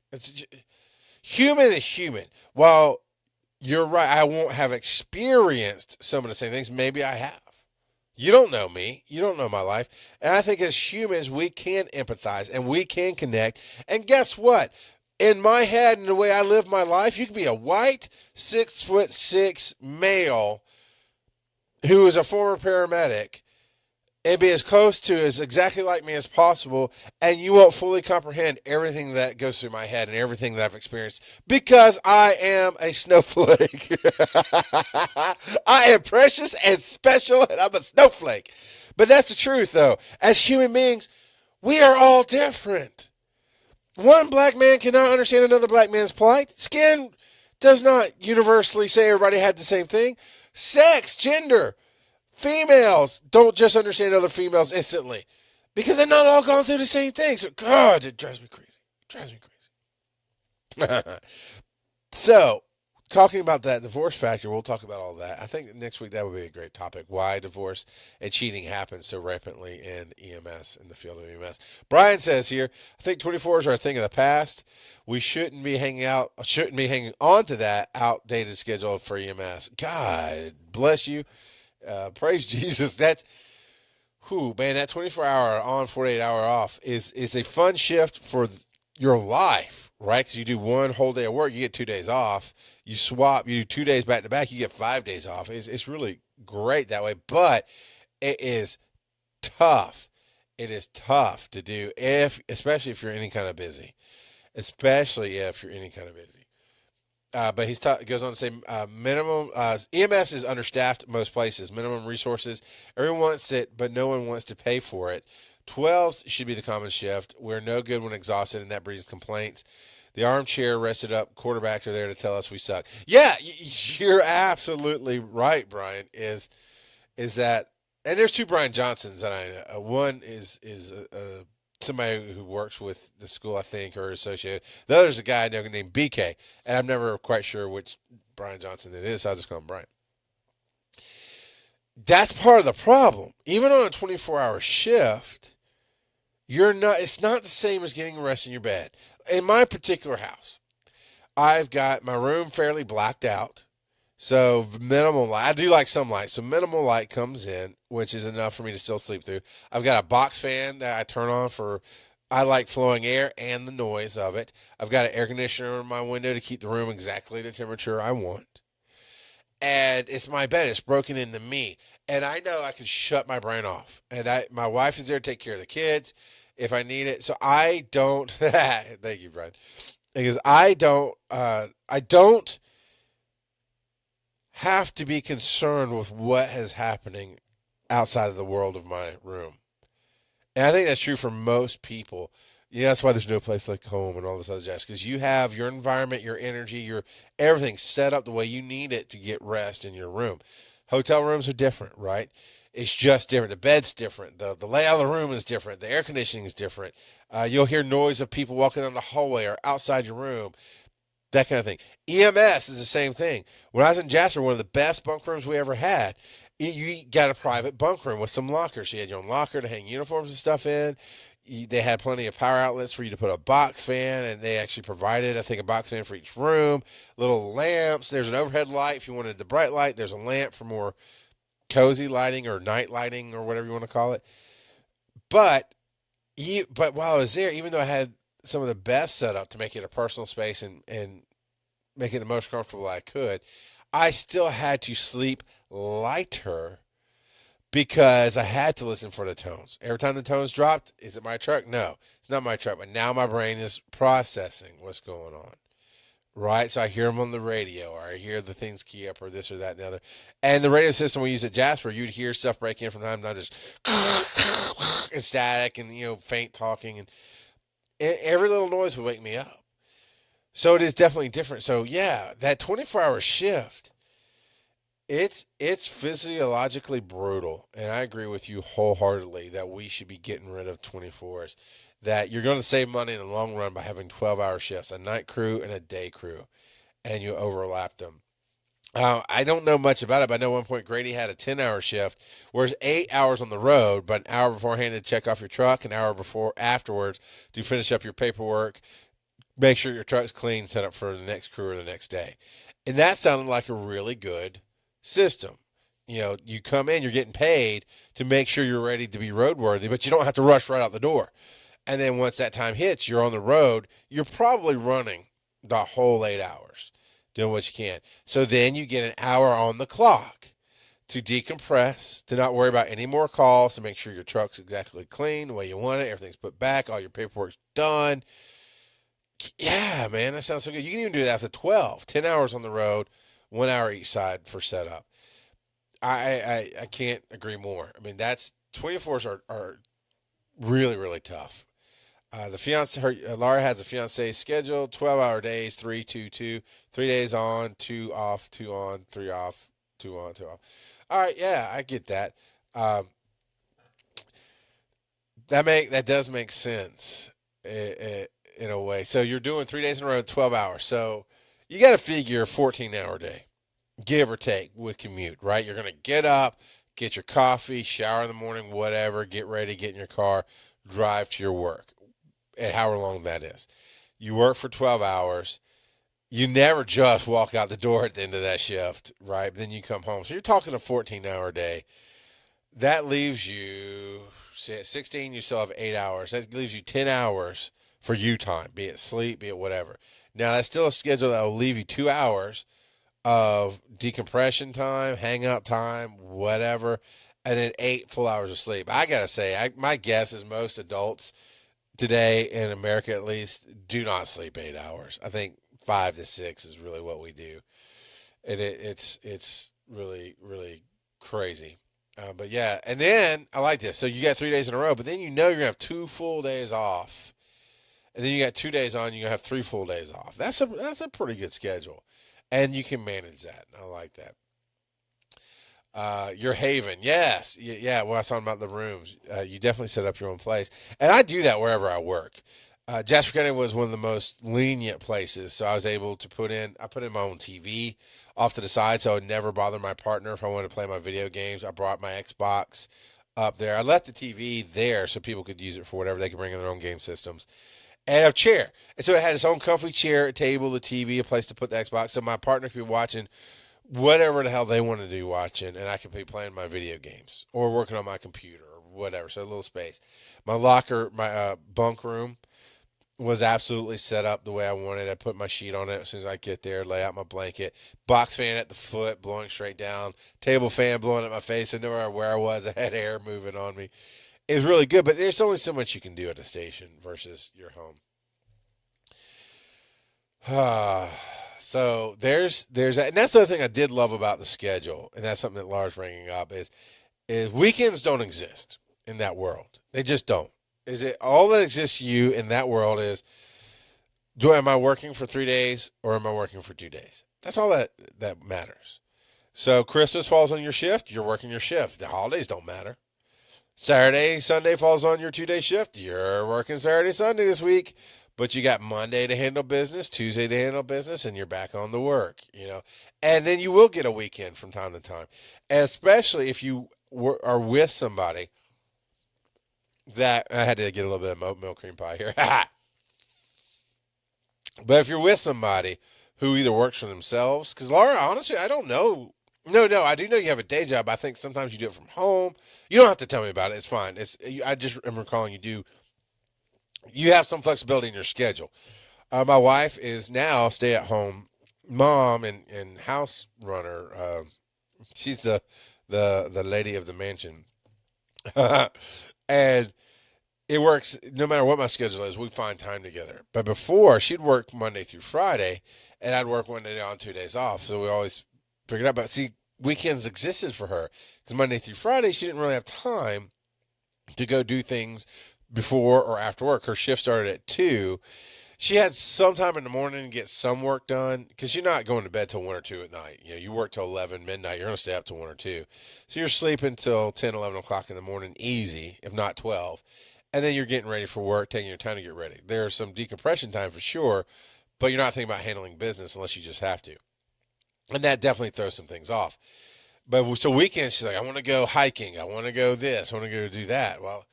Human is human. While you're right, I won't have experienced some of the same things. Maybe I have. You don't know me. You don't know my life. And I think as humans, we can empathize and we can connect. And guess what? In my head and the way I live my life, you can be a white, 6'6" male who is a former paramedic and be as close to as exactly like me as possible, and you won't fully comprehend everything that goes through my head and everything that I've experienced because I am a snowflake. I am precious and special, and I'm a snowflake. But that's the truth, though. As human beings, we are all different. One black man cannot understand another black man's plight. Skin does not universally say everybody had the same thing. Sex, gender, females don't just understand other females instantly because they're not all going through the same thing. So, God, it drives me crazy. So, talking about that divorce factor, we'll talk about all that. I think next week that would be a great topic. Why divorce and cheating happens so rampantly in EMS, in the field of EMS. Brian says here, I think 24s are a thing of the past. We shouldn't be hanging on to that outdated schedule for EMS. God bless you. Praise Jesus. That's, man, that 24-hour on, 48-hour off is a fun shift for your life, right? Because you do one whole day of work, you get 2 days off. You swap, you do 2 days back to back, you get 5 days off. It's really great that way, but it is tough. It is tough to do especially if you're any kind of busy. But he goes on to say minimum EMS is understaffed most places. Minimum resources. Everyone wants it, but no one wants to pay for it. 12s should be the common shift. We're no good when exhausted, and that breeds complaints. The armchair rested up quarterbacks are there to tell us we suck. Yeah, you're absolutely right, Brian. Is that? And there's two Brian Johnsons that I know. One is somebody who works with the school, I think, or associated. The other's a guy I know named BK, and I'm never quite sure which Brian Johnson it is, so I'll just call him Brian. That's part of the problem. Even on a 24-hour shift, it's not the same as getting rest in your bed. In my particular house, I've got my room fairly blacked out. So minimal light. I do like some light. So minimal light comes in, which is enough for me to still sleep through. I've got a box fan that I turn on I like flowing air and the noise of it. I've got an air conditioner in my window to keep the room exactly the temperature I want. And it's my bed. It's broken into me. And I know I can shut my brain off. And my wife is there to take care of the kids if I need it. So I don't, thank you, Brian. Because I don't have to be concerned with what is happening outside of the world of my room. And I think that's true for most people. That's why there's no place like home and all this other jazz. Because you have your environment, your energy, your everything set up the way you need it to get rest in your room. Hotel rooms are different, right? It's just different. The bed's different. The layout of the room is different. The air conditioning is different. You'll hear noise of people walking down the hallway or outside your room. that kind of thing. EMS is the same thing. When I was in Jasper, one of the best bunk rooms we ever had, you got a private bunk room with some lockers. You had your own locker to hang uniforms and stuff in. They had plenty of power outlets for you to put a box fan, and they actually provided, I think, a box fan for each room. Little lamps. There's an overhead light if you wanted the bright light. There's a lamp for more cozy lighting or night lighting or whatever you want to call it. But while I was there, even though I had some of the best setup to make it a personal space and make it the most comfortable I could, I still had to sleep lighter because I had to listen for the tones. Every time the tones dropped, is it my truck? No, it's not my truck. But now my brain is processing what's going on, right? So I hear them on the radio, or I hear the things key up, or this or that and the other. And the radio system we use at Jasper, you'd hear stuff break in from time to time, just and static and, faint talking. And every little noise would wake me up. So it is definitely different. So, yeah, that 24-hour shift, it's physiologically brutal, and I agree with you wholeheartedly that we should be getting rid of 24s. That you're going to save money in the long run by having 12-hour shifts, a night crew and a day crew, and you overlap them. I don't know much about it, but I know at one point Grady had a 10-hour shift, whereas 8 hours on the road, but an hour beforehand to check off your truck, an hour before afterwards to finish up your paperwork, make sure your truck's clean, set up for the next crew or the next day. And that sounded like a really good system. You come in, you're getting paid to make sure you're ready to be roadworthy, but you don't have to rush right out the door. And then once that time hits, you're on the road, you're probably running the whole 8 hours, doing what you can. So then you get an hour on the clock to decompress, to not worry about any more calls, to make sure your truck's exactly clean the way you want it, everything's put back, all your paperwork's done. Yeah, man, that sounds so good. You can even do that after 12, 10 hours on the road, 1 hour each side for setup. I can't agree more. I mean, 24s are really, really tough. Laura has a fiance schedule, 12-hour days, 3-2-2, 3 days on, 2 off, 2 on, 3 off, 2 on, 2 off. All right, yeah, I get that. That does make sense in a way. So you're doing 3 days in a row, 12 hours. So you got to figure a 14-hour day, give or take, with commute, right? You're going to get up, get your coffee, shower in the morning, whatever, get ready, get in your car, drive to your work, and however long that is. You work for 12 hours. You never just walk out the door at the end of that shift, right? Then you come home. So you're talking a 14-hour day. That leaves you, say at 16, you still have 8 hours. That leaves you 10 hours for you time, be it sleep, be it whatever. Now, that's still a schedule that will leave you 2 hours of decompression time, hang up time, whatever, and then 8 full hours of sleep. I got to say, my guess is most adults today, in America at least, do not sleep 8 hours. I think 5 to 6 is really what we do. And it's really, really crazy. But yeah, and then I like this. So you got 3 days in a row, but then you're going to have 2 full days off. And then you got 2 days on, you're going to have 3 full days off. That's a pretty good schedule. And you can manage that. I like that. Your haven. Yes. Yeah. Well, I was talking about the rooms. You definitely set up your own place. And I do that wherever I work. Jasper County was one of the most lenient places. So I was able to put in my own TV off to the side so it would never bother my partner if I wanted to play my video games. I brought my Xbox up there. I left the TV there so people could use it for whatever. They could bring in their own game systems. And a chair. And so it had its own comfy chair, a table, a TV, a place to put the Xbox. So my partner could be watching whatever the hell they wanted to be watching, and I could be playing my video games or working on my computer or whatever. So a little space. My locker, my bunk room was absolutely set up the way I wanted. I put my sheet on it as soon as I get there, lay out my blanket, box fan at the foot, blowing straight down, table fan blowing at my face. I knew where I was. I had air moving on me. It was really good, but there's only so much you can do at a station versus your home. So there's that. And that's the other thing I did love about the schedule, and that's something that Laura's bringing up, is weekends don't exist in that world. They just don't. Is it all that exists to you in that world is, am I working for 3 days or am I working for 2 days? That's all that matters. So Christmas falls on your shift, you're working your shift. The holidays don't matter. Saturday, Sunday falls on your 2-day shift. You're working Saturday, Sunday this week. but you got Monday to handle business, Tuesday to handle business, and you're back on the work, and then you will get a weekend from time to time, and especially if you are with somebody that I had to get a little bit of oatmeal cream pie here. But if you're with somebody who either works for themselves, because Laura, honestly, I don't know. No, I do know you have a day job. I think sometimes you do it from home. You don't have to tell me about it. It's fine. I just am recalling you do. You have some flexibility in your schedule. My wife is now stay at home mom and house runner. She's the lady of the mansion, and it works no matter what my schedule is. We find time together. But before, she'd work Monday through Friday, and I'd work one day on, 2 days off. So we always figured out. But see, weekends existed for her because Monday through Friday, she didn't really have time to go do things before or after work. Her shift started at 2. She had some time in the morning to get some work done because you're not going to bed till 1 or 2 at night. You work till 11 midnight. You're going to stay up till 1 or 2. So you're sleeping till 10, 11 o'clock in the morning easy, if not 12. And then you're getting ready for work, taking your time to get ready. There's some decompression time for sure, but you're not thinking about handling business unless you just have to. And that definitely throws some things off. But so weekends, she's like, I want to go hiking. I want to go this. I want to go do that. Well,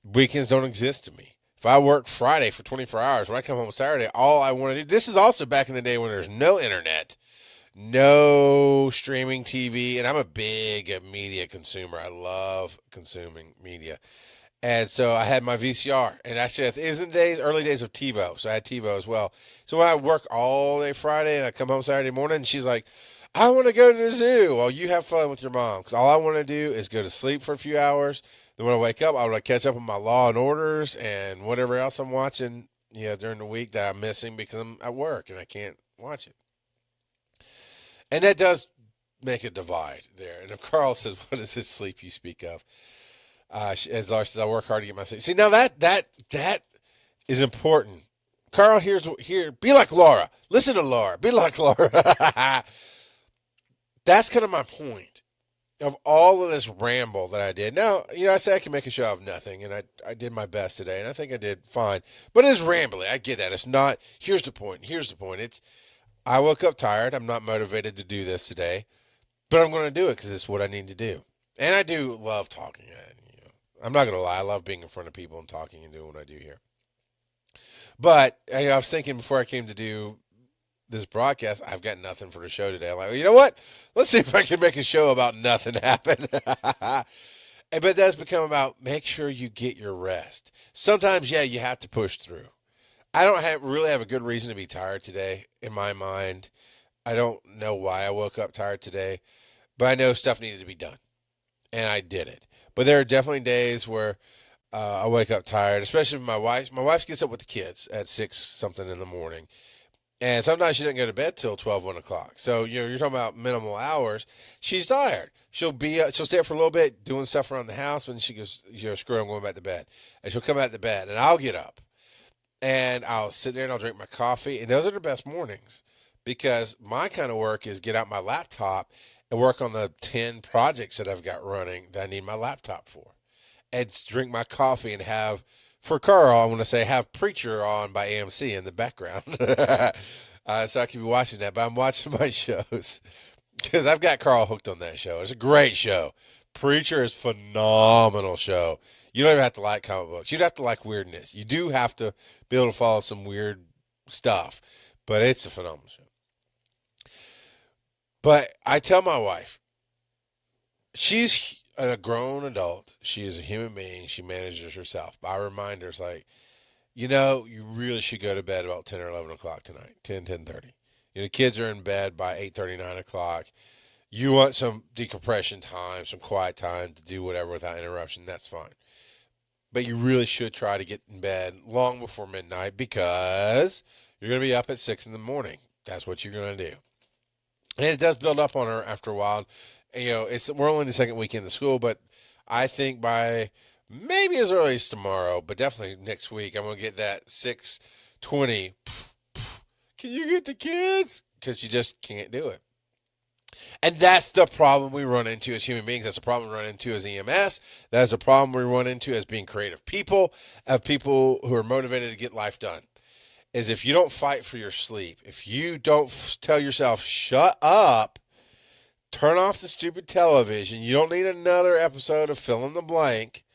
weekends don't exist to me. If I work Friday for 24 hours, when I come home Saturday, all I want to do, this is also back in the day when there's no internet, no streaming TV, and I'm a big media consumer. I love consuming media. And so I had my VCR, and actually it was in the early days of TiVo, so I had TiVo as well. So when I work all day Friday and I come home Saturday morning, she's like, I want to go to the zoo. Well, you have fun with your mom, because all I want to do is go to sleep for a few hours. Then when I wake up, I want to catch up on my Law and Orders and whatever else I'm watching, during the week that I'm missing because I'm at work and I can't watch it. And that does make a divide there. And if Carl says, what is this sleep you speak of? As Laura says, I work hard to get my sleep. See, now that is important. Carl, here, be like Laura. Listen to Laura. Be like Laura. That's kind of my point of all of this ramble that I did. Now, I say I can make a show out of nothing, and I did my best today, and I think I did fine. But it's rambling. I get that. It's not, here's the point. It's, I woke up tired. I'm not motivated to do this today, but I'm going to do it because it's what I need to do. And I do love talking. I'm not going to lie. I love being in front of people and talking and doing what I do here. But I was thinking before I came to do this broadcast, I've got nothing for the show today. I'm like, well, you know what? Let's see if I can make a show about nothing happen. But it does become about make sure you get your rest. Sometimes, you have to push through. I don't really have a good reason to be tired today in my mind. I don't know why I woke up tired today, but I know stuff needed to be done, and I did it. But there are definitely days where I wake up tired, especially if my wife. My wife gets up with the kids at 6 something in the morning. And sometimes she doesn't go to bed till 12, 1 o'clock. So, you're talking about minimal hours. She's tired. She'll stay up for a little bit doing stuff around the house. And she goes, screw it, I'm going back to bed. And she'll come back to bed. And I'll get up. And I'll sit there and I'll drink my coffee. And those are the best mornings. Because my kind of work is get out my laptop and work on the 10 projects that I've got running that I need my laptop for. And drink my coffee and have, for Carl, I want to say, have Preacher on by EMSU in the background. So I can be watching that. But I'm watching my shows because I've got Carl hooked on that show. It's a great show. Preacher is a phenomenal show. You don't even have to like comic books. You'd have to like weirdness. You do have to be able to follow some weird stuff. But it's a phenomenal show. But I tell my wife, she's a grown adult. She is a human being. She manages herself. But I remind her, it's like, you really should go to bed about 10 or 11 o'clock tonight, 10:30. Kids are in bed by 8:30, 9 o'clock. You want some decompression time, some quiet time to do whatever without interruption, that's fine. But you really should try to get in bed long before midnight because you're going to be up at 6 in the morning. That's what you're going to do. And it does build up on her after a while. We're only in the second weekend of school, but I think by maybe as early as tomorrow, but definitely next week, I'm going to get that 6:20. Can you get the kids? Because you just can't do it. And that's the problem we run into as human beings. That's the problem we run into as EMS. That's a problem we run into as being creative people, of people who are motivated to get life done. Is if you don't fight for your sleep, if you don't tell yourself, shut up, turn off the stupid television, you don't need another episode of fill in the blank,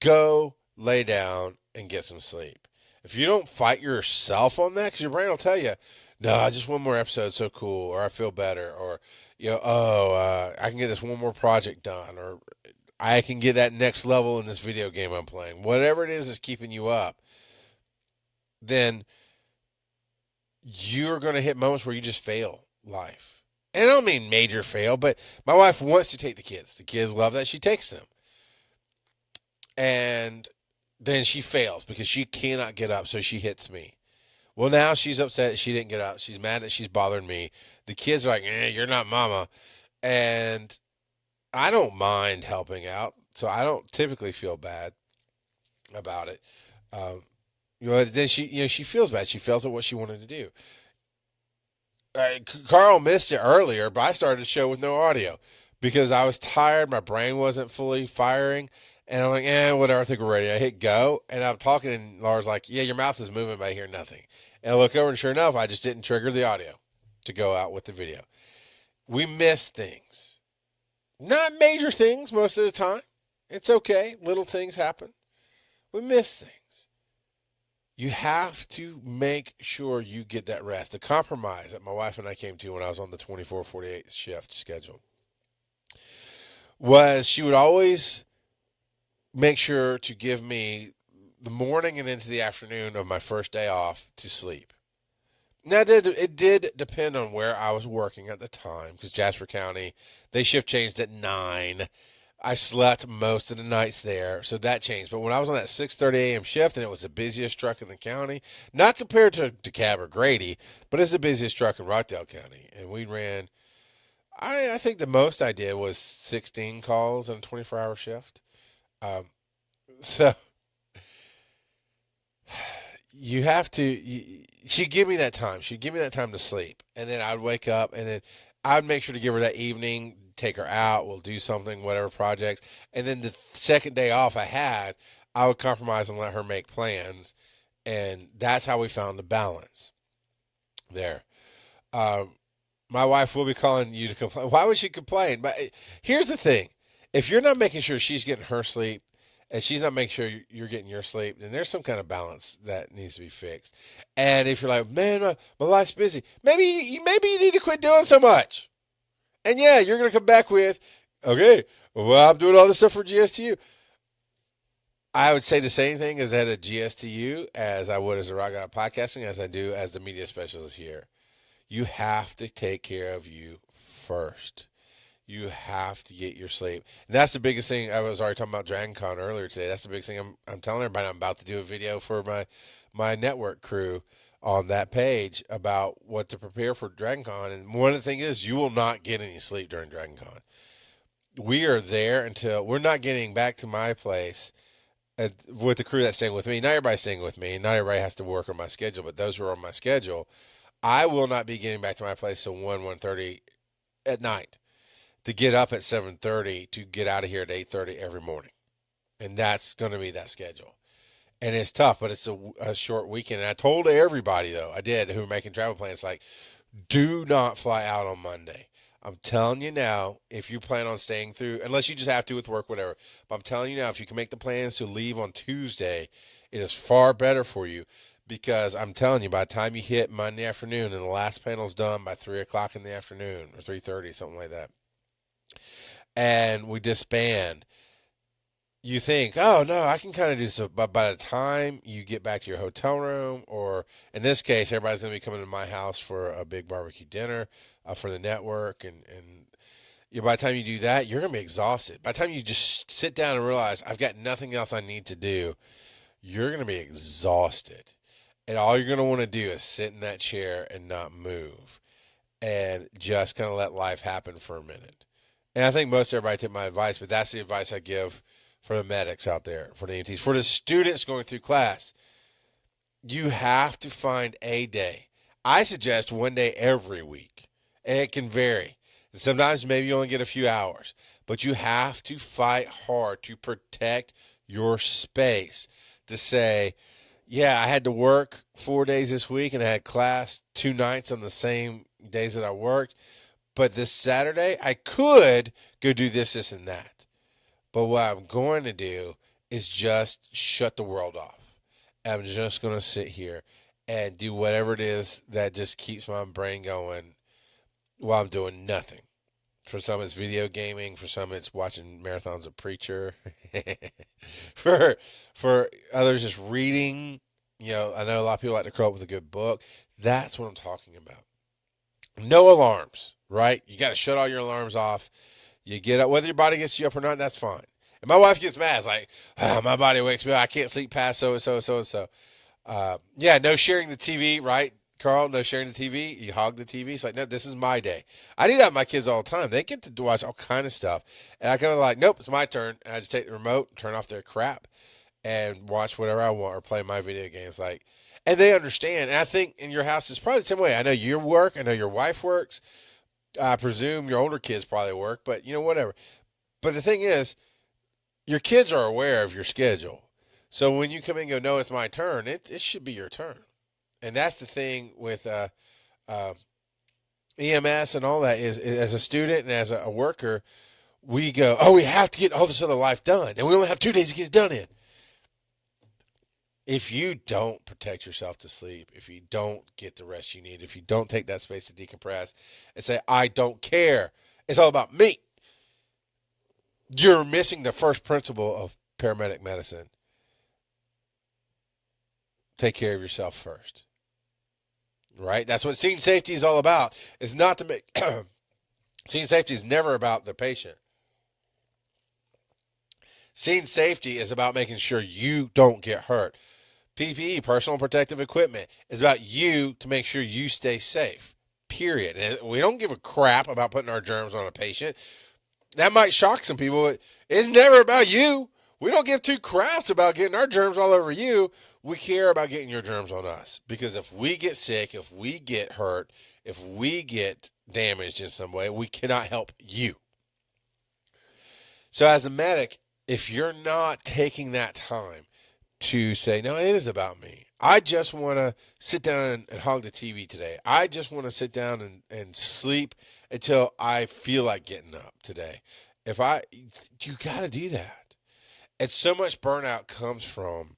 go lay down and get some sleep. If you don't fight yourself on that, because your brain will tell you, no, just one more episode, so cool, or I feel better, or I can get this one more project done, or I can get that next level in this video game I'm playing. Whatever it is that's keeping you up, then you're going to hit moments where you just fail life. And I don't mean major fail, but my wife wants to take the kids. The kids love that she takes them. And then she fails because she cannot get up, so she hits me. Well, now she's upset that she didn't get up. She's mad that she's bothering me. The kids are like, you're not mama. And I don't mind helping out, so I don't typically feel bad about it. Then she feels bad. She fails at what she wanted to do. Carl missed it earlier, but I started the show with no audio because I was tired. My brain wasn't fully firing. And I'm like, whatever, I think we're ready. I hit go, and I'm talking, and Laura's like, yeah, your mouth is moving, but I hear nothing. And I look over, and sure enough, I just didn't trigger the audio to go out with the video. We miss things. Not major things most of the time. It's okay. Little things happen. We miss things. You have to make sure you get that rest. The compromise that my wife and I came to when I was on the 24-48 shift schedule was she would always make sure to give me the morning and into the afternoon of my first day off to sleep. Now, it did depend on where I was working at the time, because Jasper County, they shift changed at 9. I slept most of the nights there, so that changed. But when I was on that 6:30 a.m. shift, and it was the busiest truck in the county, not compared to DeKalb or Grady, but it's the busiest truck in Rockdale County. And we ran, I think the most I did was 16 calls in a 24-hour shift. So you have to, she'd give me that time. She'd give me that time to sleep. And then I'd wake up, and then I'd make sure to give her that evening, take her out, we'll do something, whatever projects. And then the second day off I would compromise and let her make plans. And that's how we found the balance there. My wife will be calling you to complain. Why would she complain? But here's the thing. If you're not making sure she's getting her sleep, and she's not making sure you're getting your sleep, then there's some kind of balance that needs to be fixed. And if you're like, man, my life's busy, maybe you need to quit doing so much. And yeah, you're going to come back with, okay, well, I'm doing all this stuff for GSTU. I would say the same thing as head of GSTU as I would as a Rock Out Podcasting, as I do as the media specialist here. You have to take care of you first. You have to get your sleep. And that's the biggest thing. I was already talking about Dragon Con earlier today. That's the biggest thing I'm telling everybody. I'm about to do a video for my network crew on that page about what to prepare for Dragon Con. And one of the things is you will not get any sleep during Dragon Con. We are there until we're not getting back to my place with the crew that's staying with me. Not everybody's staying with me. Not everybody has to work on my schedule, but those who are on my schedule, I will not be getting back to my place till 1:30 at night, to get up at 7:30 to get out of here at 8:30 every morning. And that's going to be that schedule. And it's tough, but it's a short weekend. And I told everybody, though, I did, who are making travel plans, like, do not fly out on Monday. I'm telling you now, if you plan on staying through, unless you just have to with work, whatever. But I'm telling you now, if you can make the plans to leave on Tuesday, it is far better for you. Because I'm telling you, by the time you hit Monday afternoon and the last panel's done by 3 o'clock in the afternoon, or 3:30, something like that, and we disband, you think, oh, no, I can kind of do so. But by the time you get back to your hotel room, or in this case, everybody's going to be coming to my house for a big barbecue dinner for the network. And by the time you do that, you're going to be exhausted. By the time you just sit down and realize I've got nothing else I need to do, you're going to be exhausted. And all you're going to want to do is sit in that chair and not move and just kind of let life happen for a minute. And I think most everybody took my advice, but that's the advice I give for the medics out there, for the EMTs, for the students going through class. You have to find a day. I suggest one day every week, and it can vary. And sometimes maybe you only get a few hours, but you have to fight hard to protect your space to say, yeah, I had to work 4 days this week and I had class 2 nights on the same days that I worked. But this Saturday, I could go do this, this, and that. But what I'm going to do is just shut the world off. I'm just going to sit here and do whatever it is that just keeps my brain going while I'm doing nothing. For some, it's video gaming. For some, it's watching marathons of Preacher. for for others, just reading. I know a lot of people like to curl up with a good book. That's what I'm talking about. No alarms, right? You got to shut all your alarms off. You get up, whether your body gets you up or not, that's fine. And my wife gets mad. It's like, my body wakes me up. I can't sleep past so and so and so and so. Yeah, no sharing the TV, right, Carl? No sharing the TV. You hog the TV. It's like, no, this is my day. I do that with my kids all the time. They get to watch all kind of stuff. And I kind of like, nope, it's my turn. And I just take the remote, turn off their crap, and watch whatever I want or play my video games. And they understand. And I think in your house it's probably the same way. I know you work. I know your wife works. I presume your older kids probably work, but whatever. But the thing is, your kids are aware of your schedule. So when you come in and go, no, it's my turn, it should be your turn. And that's the thing with EMS and all that is as a student and as a worker, we go, oh, we have to get all this other life done. And we only have 2 days to get it done in. If you don't protect yourself to sleep, if you don't get the rest you need, if you don't take that space to decompress and say, I don't care, it's all about me, you're missing the first principle of paramedic medicine. Take care of yourself first. Right? That's what scene safety is all about. It's not to make scene safety is never about the patient. Scene safety is about making sure you don't get hurt. PPE, personal protective equipment, is about you to make sure you stay safe. Period. And we don't give a crap about putting our germs on a patient. That might shock some people, but it's never about you. We don't give two craps about getting our germs all over you. We care about getting your germs on us. Because if we get sick, if we get hurt, if we get damaged in some way, we cannot help you. So as a medic, if you're not taking that time to say, no, it is about me. I just want to sit down and hog the TV today. I just want to sit down and sleep until I feel like getting up today. You got to do that. And so much burnout comes from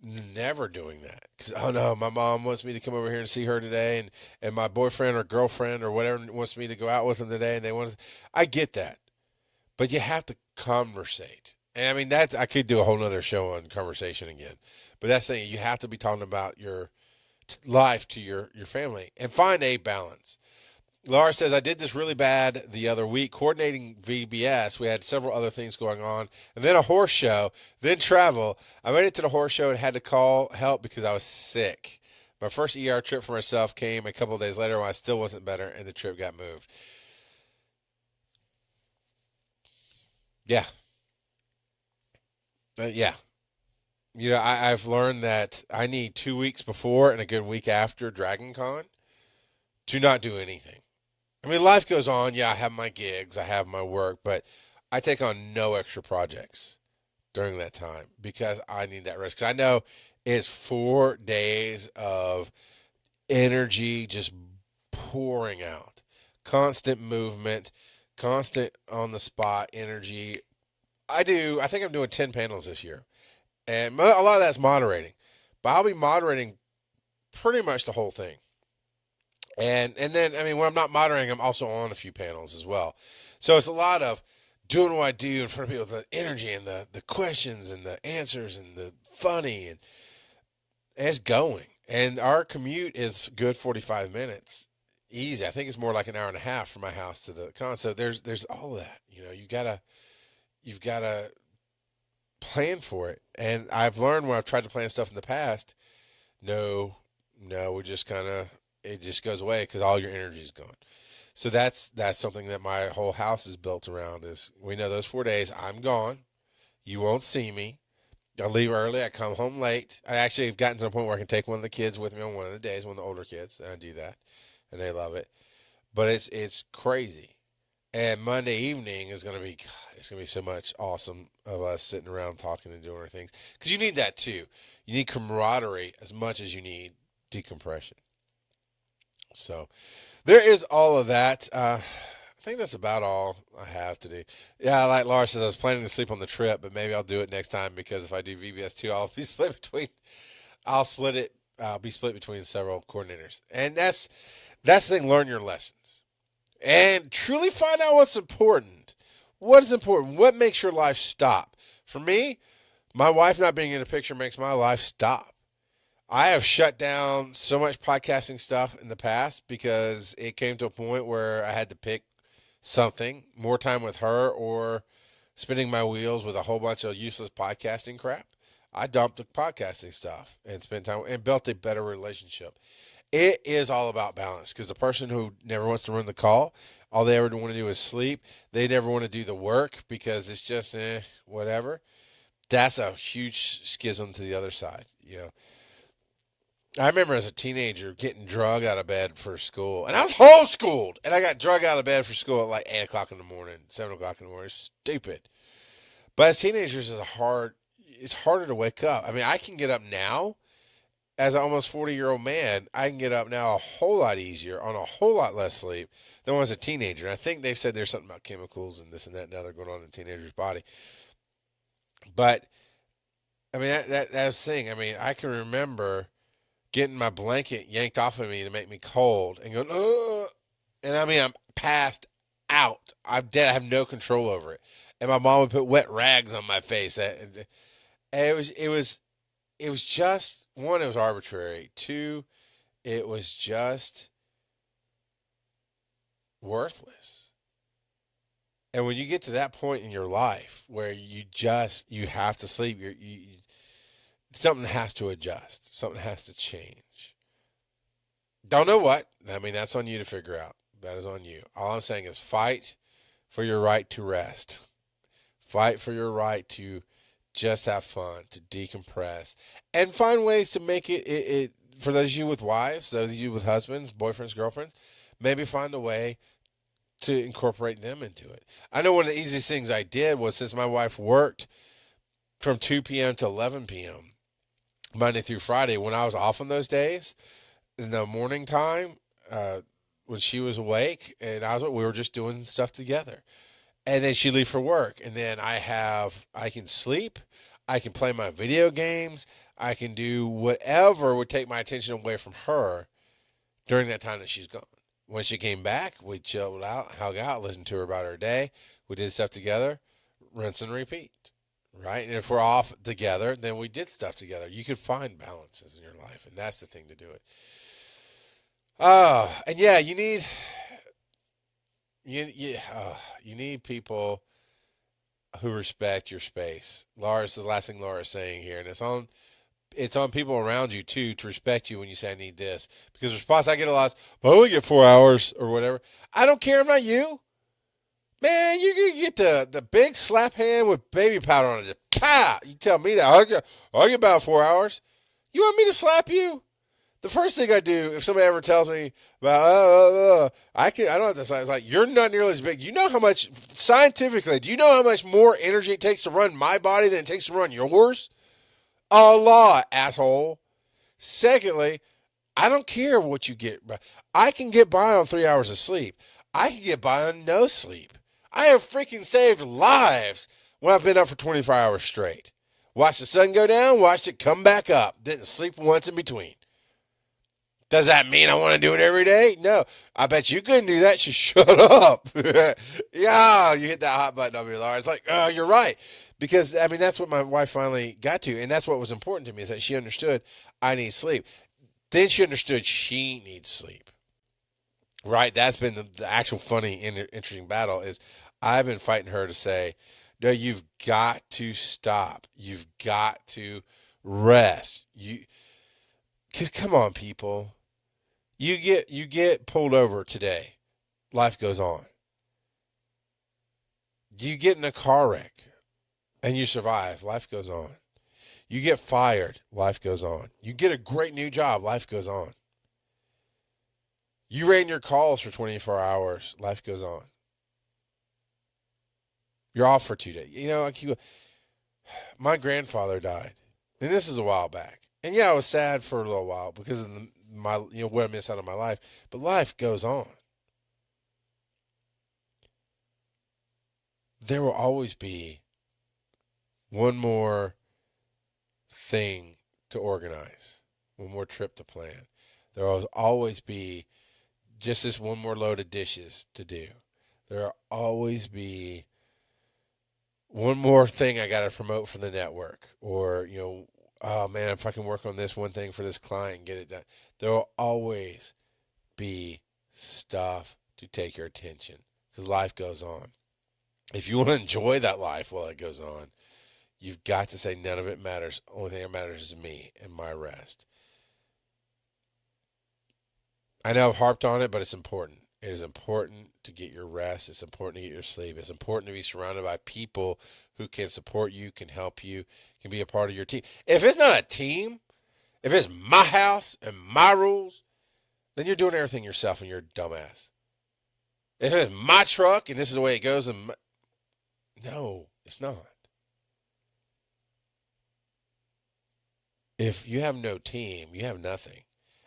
never doing that. Because, oh no, my mom wants me to come over here and see her today. And my boyfriend or girlfriend or whatever wants me to go out with them today. And I get that. But you have to conversate. And I mean, I could do a whole nother show on conversation again. But that's the thing. You have to be talking about your life to your family and find a balance. Laura says, I did this really bad the other week, coordinating VBS. We had several other things going on, and then a horse show, then travel. I made it to the horse show and had to call help because I was sick. My first ER trip for myself came a couple of days later when I still wasn't better, and the trip got moved. Yeah. Yeah. I've learned that I need 2 weeks before and a good week after Dragon Con to not do anything. I mean, life goes on. Yeah, I have my gigs, I have my work, but I take on no extra projects during that time because I need that rest. Because I know it's 4 days of energy just pouring out, constant movement, constant on the spot energy. I think I'm doing 10 panels this year. And a lot of that's moderating. But I'll be moderating pretty much the whole thing. And then, I mean, when I'm not moderating, I'm also on a few panels as well. So it's a lot of doing what I do in front of people, the energy and the questions and the answers and the funny. And it's going. And our commute is good 45 minutes. Easy. I think it's more like an hour and a half from my house to the con. So there's all of that. You've got to plan for it. And I've learned when I've tried to plan stuff in the past, no, we just it just goes away because all your energy is gone. So that's something that my whole house is built around is we know those 4 days I'm gone. You won't see me. I leave early. I come home late. I actually have gotten to the point where I can take one of the kids with me on one of the days, one of the older kids, and I do that, and they love it. but it's crazy. And Monday evening is gonna be God, it's gonna be so much awesome of us sitting around talking and doing our things because you need that too. You need camaraderie as much as you need decompression. So there is all of that. I think that's about all I have to do. Yeah, like Laura says, I was planning to sleep on the trip, but maybe I'll do it next time because if I do VBS two, I'll be split between. I'll split it. I'll be split between several coordinators, and that's the thing. Learn your lessons and truly find out what's important. What is important? What makes your life stop? For me, my wife not being in the picture makes my life stop. I have shut down so much podcasting stuff in the past because it came to a point where I had to pick something, more time with her or spinning my wheels with a whole bunch of useless podcasting crap. I dumped the podcasting stuff and spent time and built a better relationship. It is all about balance because the person who never wants to run the call, all they ever want to do is sleep. They never want to do the work because it's just whatever. That's a huge schism to the other side. I remember as a teenager getting drug out of bed for school, and I was homeschooled, and I got drug out of bed for school at like 8 o'clock in the morning, 7 o'clock in the morning. It's stupid. But as teenagers, it's harder to wake up. I mean, I can get up now as an almost 40-year-old man. I can get up now a whole lot easier on a whole lot less sleep than when I was a teenager. And I think they've said there's something about chemicals and this and that and other going on in the teenager's body. But I mean, that's the thing. I mean, I can remember getting my blanket yanked off of me to make me cold and going, ugh. And I mean, I'm passed out. I'm dead. I have no control over it. And my mom would put wet rags on my face. And it was just, one, it was arbitrary. Two, it was just worthless. And when you get to that point in your life where you have to sleep, something has to adjust. Something has to change. Don't know what. I mean, that's on you to figure out. That is on you. All I'm saying is fight for your right to rest. Fight for your right to just have fun, to decompress, and find ways to make it for those of you with wives, those of you with husbands, boyfriends, girlfriends, maybe find a way to incorporate them into it. I know one of the easiest things I did was, since my wife worked from 2 p.m. to 11 p.m., Monday through Friday, when I was off on those days, in the morning time, when she was awake and we were just doing stuff together. And then she'd leave for work. And then I can sleep. I can play my video games. I can do whatever would take my attention away from her during that time that she's gone. When she came back, we chilled out, hung out, listened to her about her day. We did stuff together, rinse and repeat. Right? And if we're off together, then we did stuff together. You can find balances in your life, and that's the thing to do it. And yeah, you need people who respect your space. Laura's the last thing Laura's saying here, and it's on people around you too to respect you when you say I need this. Because the response I get a lot is, well, I only get 4 hours or whatever. I don't care, I'm not you. Man, you can get the big slap hand with baby powder on it. Just, pow! You tell me that. I'll get about 4 hours. You want me to slap you? The first thing I do, if somebody ever tells me about, I don't have to slap. It's like, you're not nearly as big. You know how much, scientifically, do you know how much more energy it takes to run my body than it takes to run yours? A lot, asshole. Secondly, I don't care what you get. I can get by on 3 hours of sleep. I can get by on no sleep. I have freaking saved lives when I've been up for 24 hours straight. Watched the sun go down, watched it come back up. Didn't sleep once in between. Does that mean I want to do it every day? No. I bet you couldn't do that. Just shut up. Yeah, you hit that hot button over your Laura. It's like, oh, you're right. Because, I mean, that's what my wife finally got to. And that's what was important to me, is that she understood I need sleep. Then she understood she needs sleep. Right? That's been the actual funny, interesting battle, is I've been fighting her to say, no, you've got to stop. You've got to rest. Because come on, people. You get pulled over today. Life goes on. You get in a car wreck and you survive. Life goes on. You get fired. Life goes on. You get a great new job. Life goes on. You ran your calls for 24 hours. Life goes on. You're off for 2 days. My grandfather died, and this is a while back. And yeah, I was sad for a little while because of what I missed out of my life. But life goes on. There will always be one more thing to organize, one more trip to plan. There will always be just this one more load of dishes to do. There will always be one more thing I got to promote for the network, or oh man, if I can work on this one thing for this client and get it done. There will always be stuff to take your attention because life goes on. If you want to enjoy that life while it goes on, you've got to say none of it matters. Only thing that matters is me and my rest. I know I've harped on it, but it's important. It is important to get your rest. It's important to get your sleep. It's important to be surrounded by people who can support you, can help you, can be a part of your team. If it's not a team, if it's my house and my rules, then you're doing everything yourself and you're a dumbass. If it's my truck and this is the way it goes, no, it's not. If you have no team, you have nothing.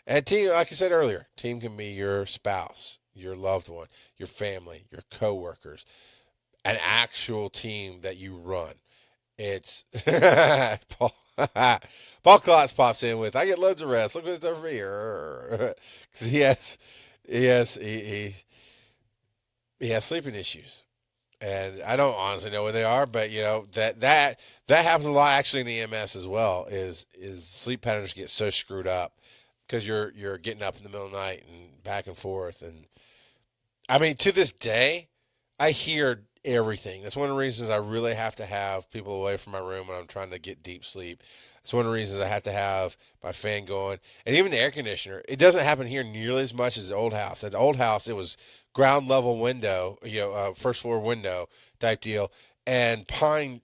And team, like I said earlier, team can be your spouse, your loved one, your family, your coworkers, an actual team that you run. It's Paul. Paul Klotz pops in with, "I get loads of rest. Look what's done for me." Yes, he has sleeping issues, and I don't honestly know what they are, but that happens a lot actually in the EMS as well. Is sleep patterns get so screwed up because you're getting up in the middle of the night and back and forth, and I mean to this day, I hear everything. That's one of the reasons I really have to have people away from my room when I'm trying to get deep sleep. It's one of the reasons I have to have my fan going, and even the air conditioner. It doesn't happen here nearly as much as the old house. At the old house, it was ground level window, first floor window type deal, and pine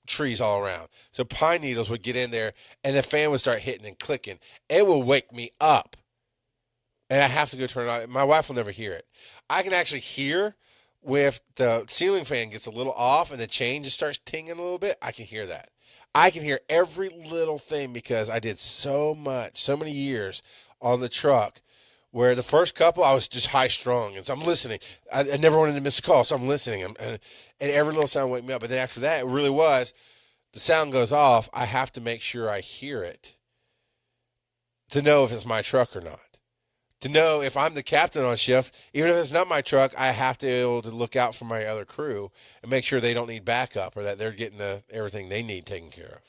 trees all around. So pine needles would get in there, and the fan would start hitting and clicking. It will wake me up, and I have to go turn it on. My wife will never hear it. I can actually hear if the ceiling fan gets a little off and the chain just starts tinging a little bit. I can hear that. I can hear every little thing because I did so many years on the truck where the first couple I was just high strung. And so I'm listening. I never wanted to miss a call, so I'm listening. And every little sound woke me up. But then after that, it really was, the sound goes off. I have to make sure I hear it to know if it's my truck or not. To know if I'm the captain on shift, even if it's not my truck, I have to be able to look out for my other crew and make sure they don't need backup or that they're getting everything they need taken care of.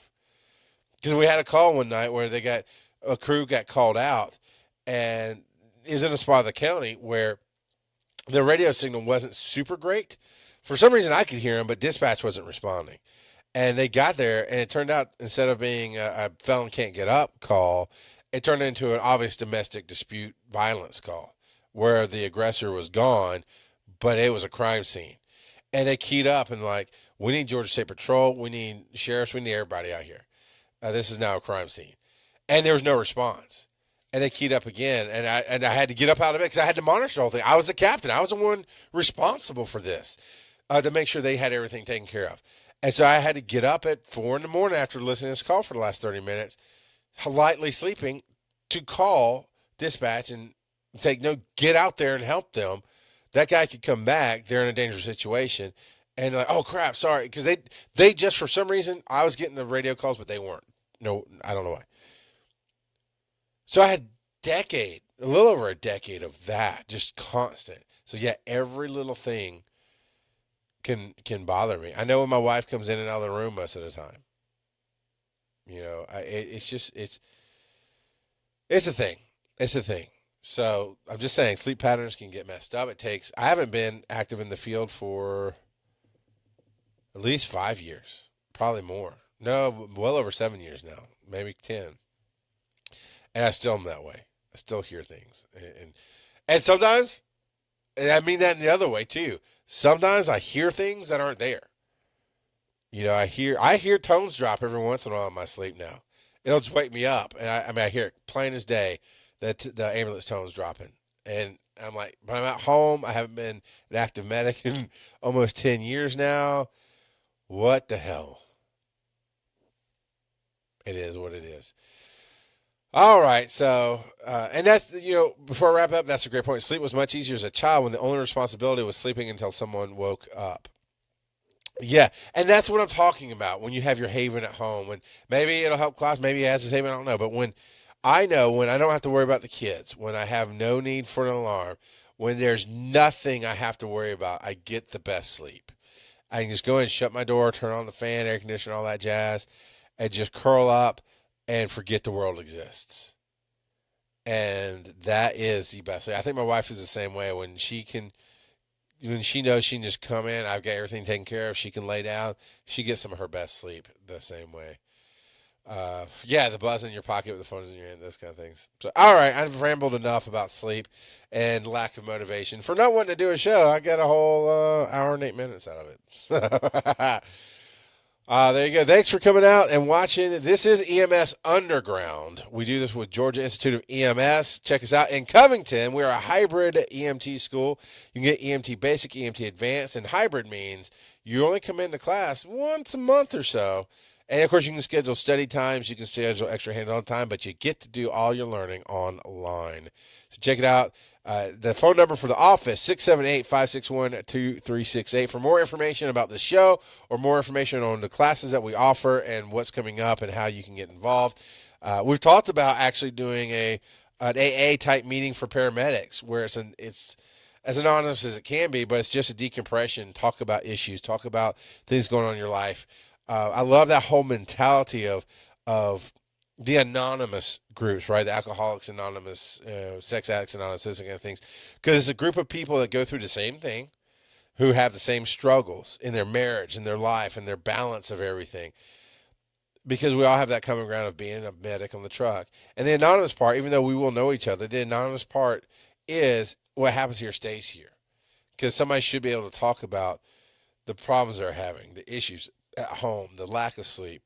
Because we had a call one night where a crew got called out, and it was in a spot of the county where the radio signal wasn't super great. For some reason, I could hear them, but dispatch wasn't responding. And they got there, and it turned out instead of being a felon can't get up call, it turned into an obvious domestic dispute violence call where the aggressor was gone, but it was a crime scene. And they keyed up and we need Georgia State Patrol, we need sheriffs, we need everybody out here. This is now a crime scene. And there was no response. And they keyed up again, and I had to get up out of it because I had to monitor the whole thing. I was the captain. I was the one responsible for this to make sure they had everything taken care of. And so I had to get up at 4 a.m. after listening to this call for the last 30 minutes, lightly sleeping, to call dispatch and say, no, get out there and help them. That guy could come back. They're in a dangerous situation. And they're like, oh, crap, sorry. Because they just, for some reason, I was getting the radio calls, but they weren't. No, I don't know why. So I had a little over a decade of that, just constant. So, yeah, every little thing can bother me. I know when my wife comes in and out of the room most of the time. It's a thing. It's a thing. So I'm just saying sleep patterns can get messed up. I haven't been active in the field for at least 5 years, probably more. No, well over 7 years now, maybe 10. And I still am that way. I still hear things. And sometimes, and I mean that in the other way too, sometimes I hear things that aren't there. I hear tones drop every once in a while in my sleep now. It'll just wake me up. And I hear it plain as day that the ambulance tone's dropping. And And I'm like, but I'm at home. I haven't been an active medic in almost 10 years now. What the hell? It is what it is. All right, so and that's before I wrap up, that's a great point. Sleep was much easier as a child when the only responsibility was sleeping until someone woke up. Yeah, and that's what I'm talking about. When you have your haven at home, and maybe it'll help class, maybe it has his haven, I don't know. But when I know when I don't have to worry about the kids, when I have no need for an alarm, when there's nothing I have to worry about, I get the best sleep. I can just go in and shut my door, turn on the fan, air conditioner, all that jazz, and just curl up and forget the world exists. And that is the best. I think my wife is the same way. When she knows she can just come in, I've got everything taken care of. She can lay down. She gets some of her best sleep the same way. Yeah, the buzz in your pocket with the phones in your hand, those kind of things. So, all right, I've rambled enough about sleep and lack of motivation. For not wanting to do a show, I got a whole hour and 8 minutes out of it. There you go. Thanks for coming out and watching. This is EMS Underground. We do this with Georgia Institute of EMS. Check us out in Covington. We are a hybrid EMT school. You can get EMT Basic, EMT Advanced, and hybrid means you only come into class once a month or so. And, of course, you can schedule study times. You can schedule extra hands-on time, but you get to do all your learning online. So check it out. The phone number for the office, 678-561-2368. For more information about the show or more information on the classes that we offer and what's coming up and how you can get involved. We've talked about actually doing an AA-type meeting for paramedics where it's as anonymous as it can be, but it's just a decompression, talk about issues, talk about things going on in your life. I love that whole mentality of the anonymous groups, right? The Alcoholics Anonymous, Sex Addicts Anonymous, those kind of things. Because it's a group of people that go through the same thing, who have the same struggles in their marriage, in their life, and their balance of everything. Because we all have that common ground of being a medic on the truck. And the anonymous part, even though we will know each other, the anonymous part is what happens here stays here. Because somebody should be able to talk about the problems they're having, the issues at home, the lack of sleep.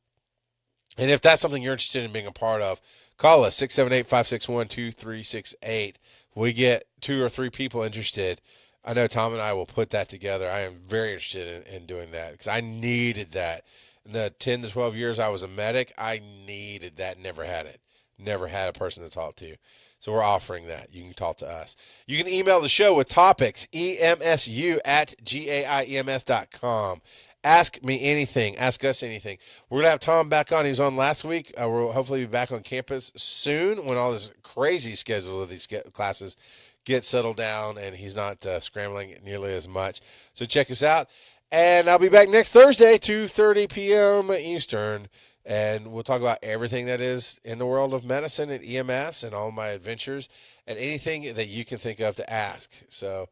And if that's something you're interested in being a part of, call us, 678-561-2368. We get 2 or 3 people interested. I know Tom and I will put that together. I am very interested in doing that because I needed that. In the 10 to 12 years I was a medic, I needed that. Never had it. Never had a person to talk to. So we're offering that. You can talk to us. You can email the show with topics, emsu@gaiems.com. Ask me anything. Ask us anything. We're going to have Tom back on. He was on last week. We'll hopefully be back on campus soon when all this crazy schedule of these classes gets settled down and he's not scrambling nearly as much. So check us out. And I'll be back next Thursday, 2:30 p.m. Eastern. And we'll talk about everything that is in the world of medicine and EMS and all my adventures and anything that you can think of to ask. So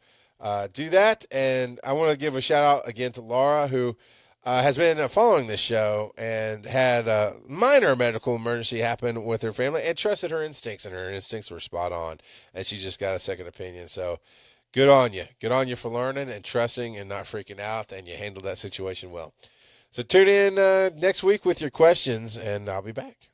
do that. And I want to give a shout out again to Laura, who has been following this show and had a minor medical emergency happen with her family and trusted her instincts, and her instincts were spot on. And she just got a second opinion. So good on you. Good on you for learning and trusting and not freaking out. And you handled that situation well. So tune in next week with your questions, and I'll be back.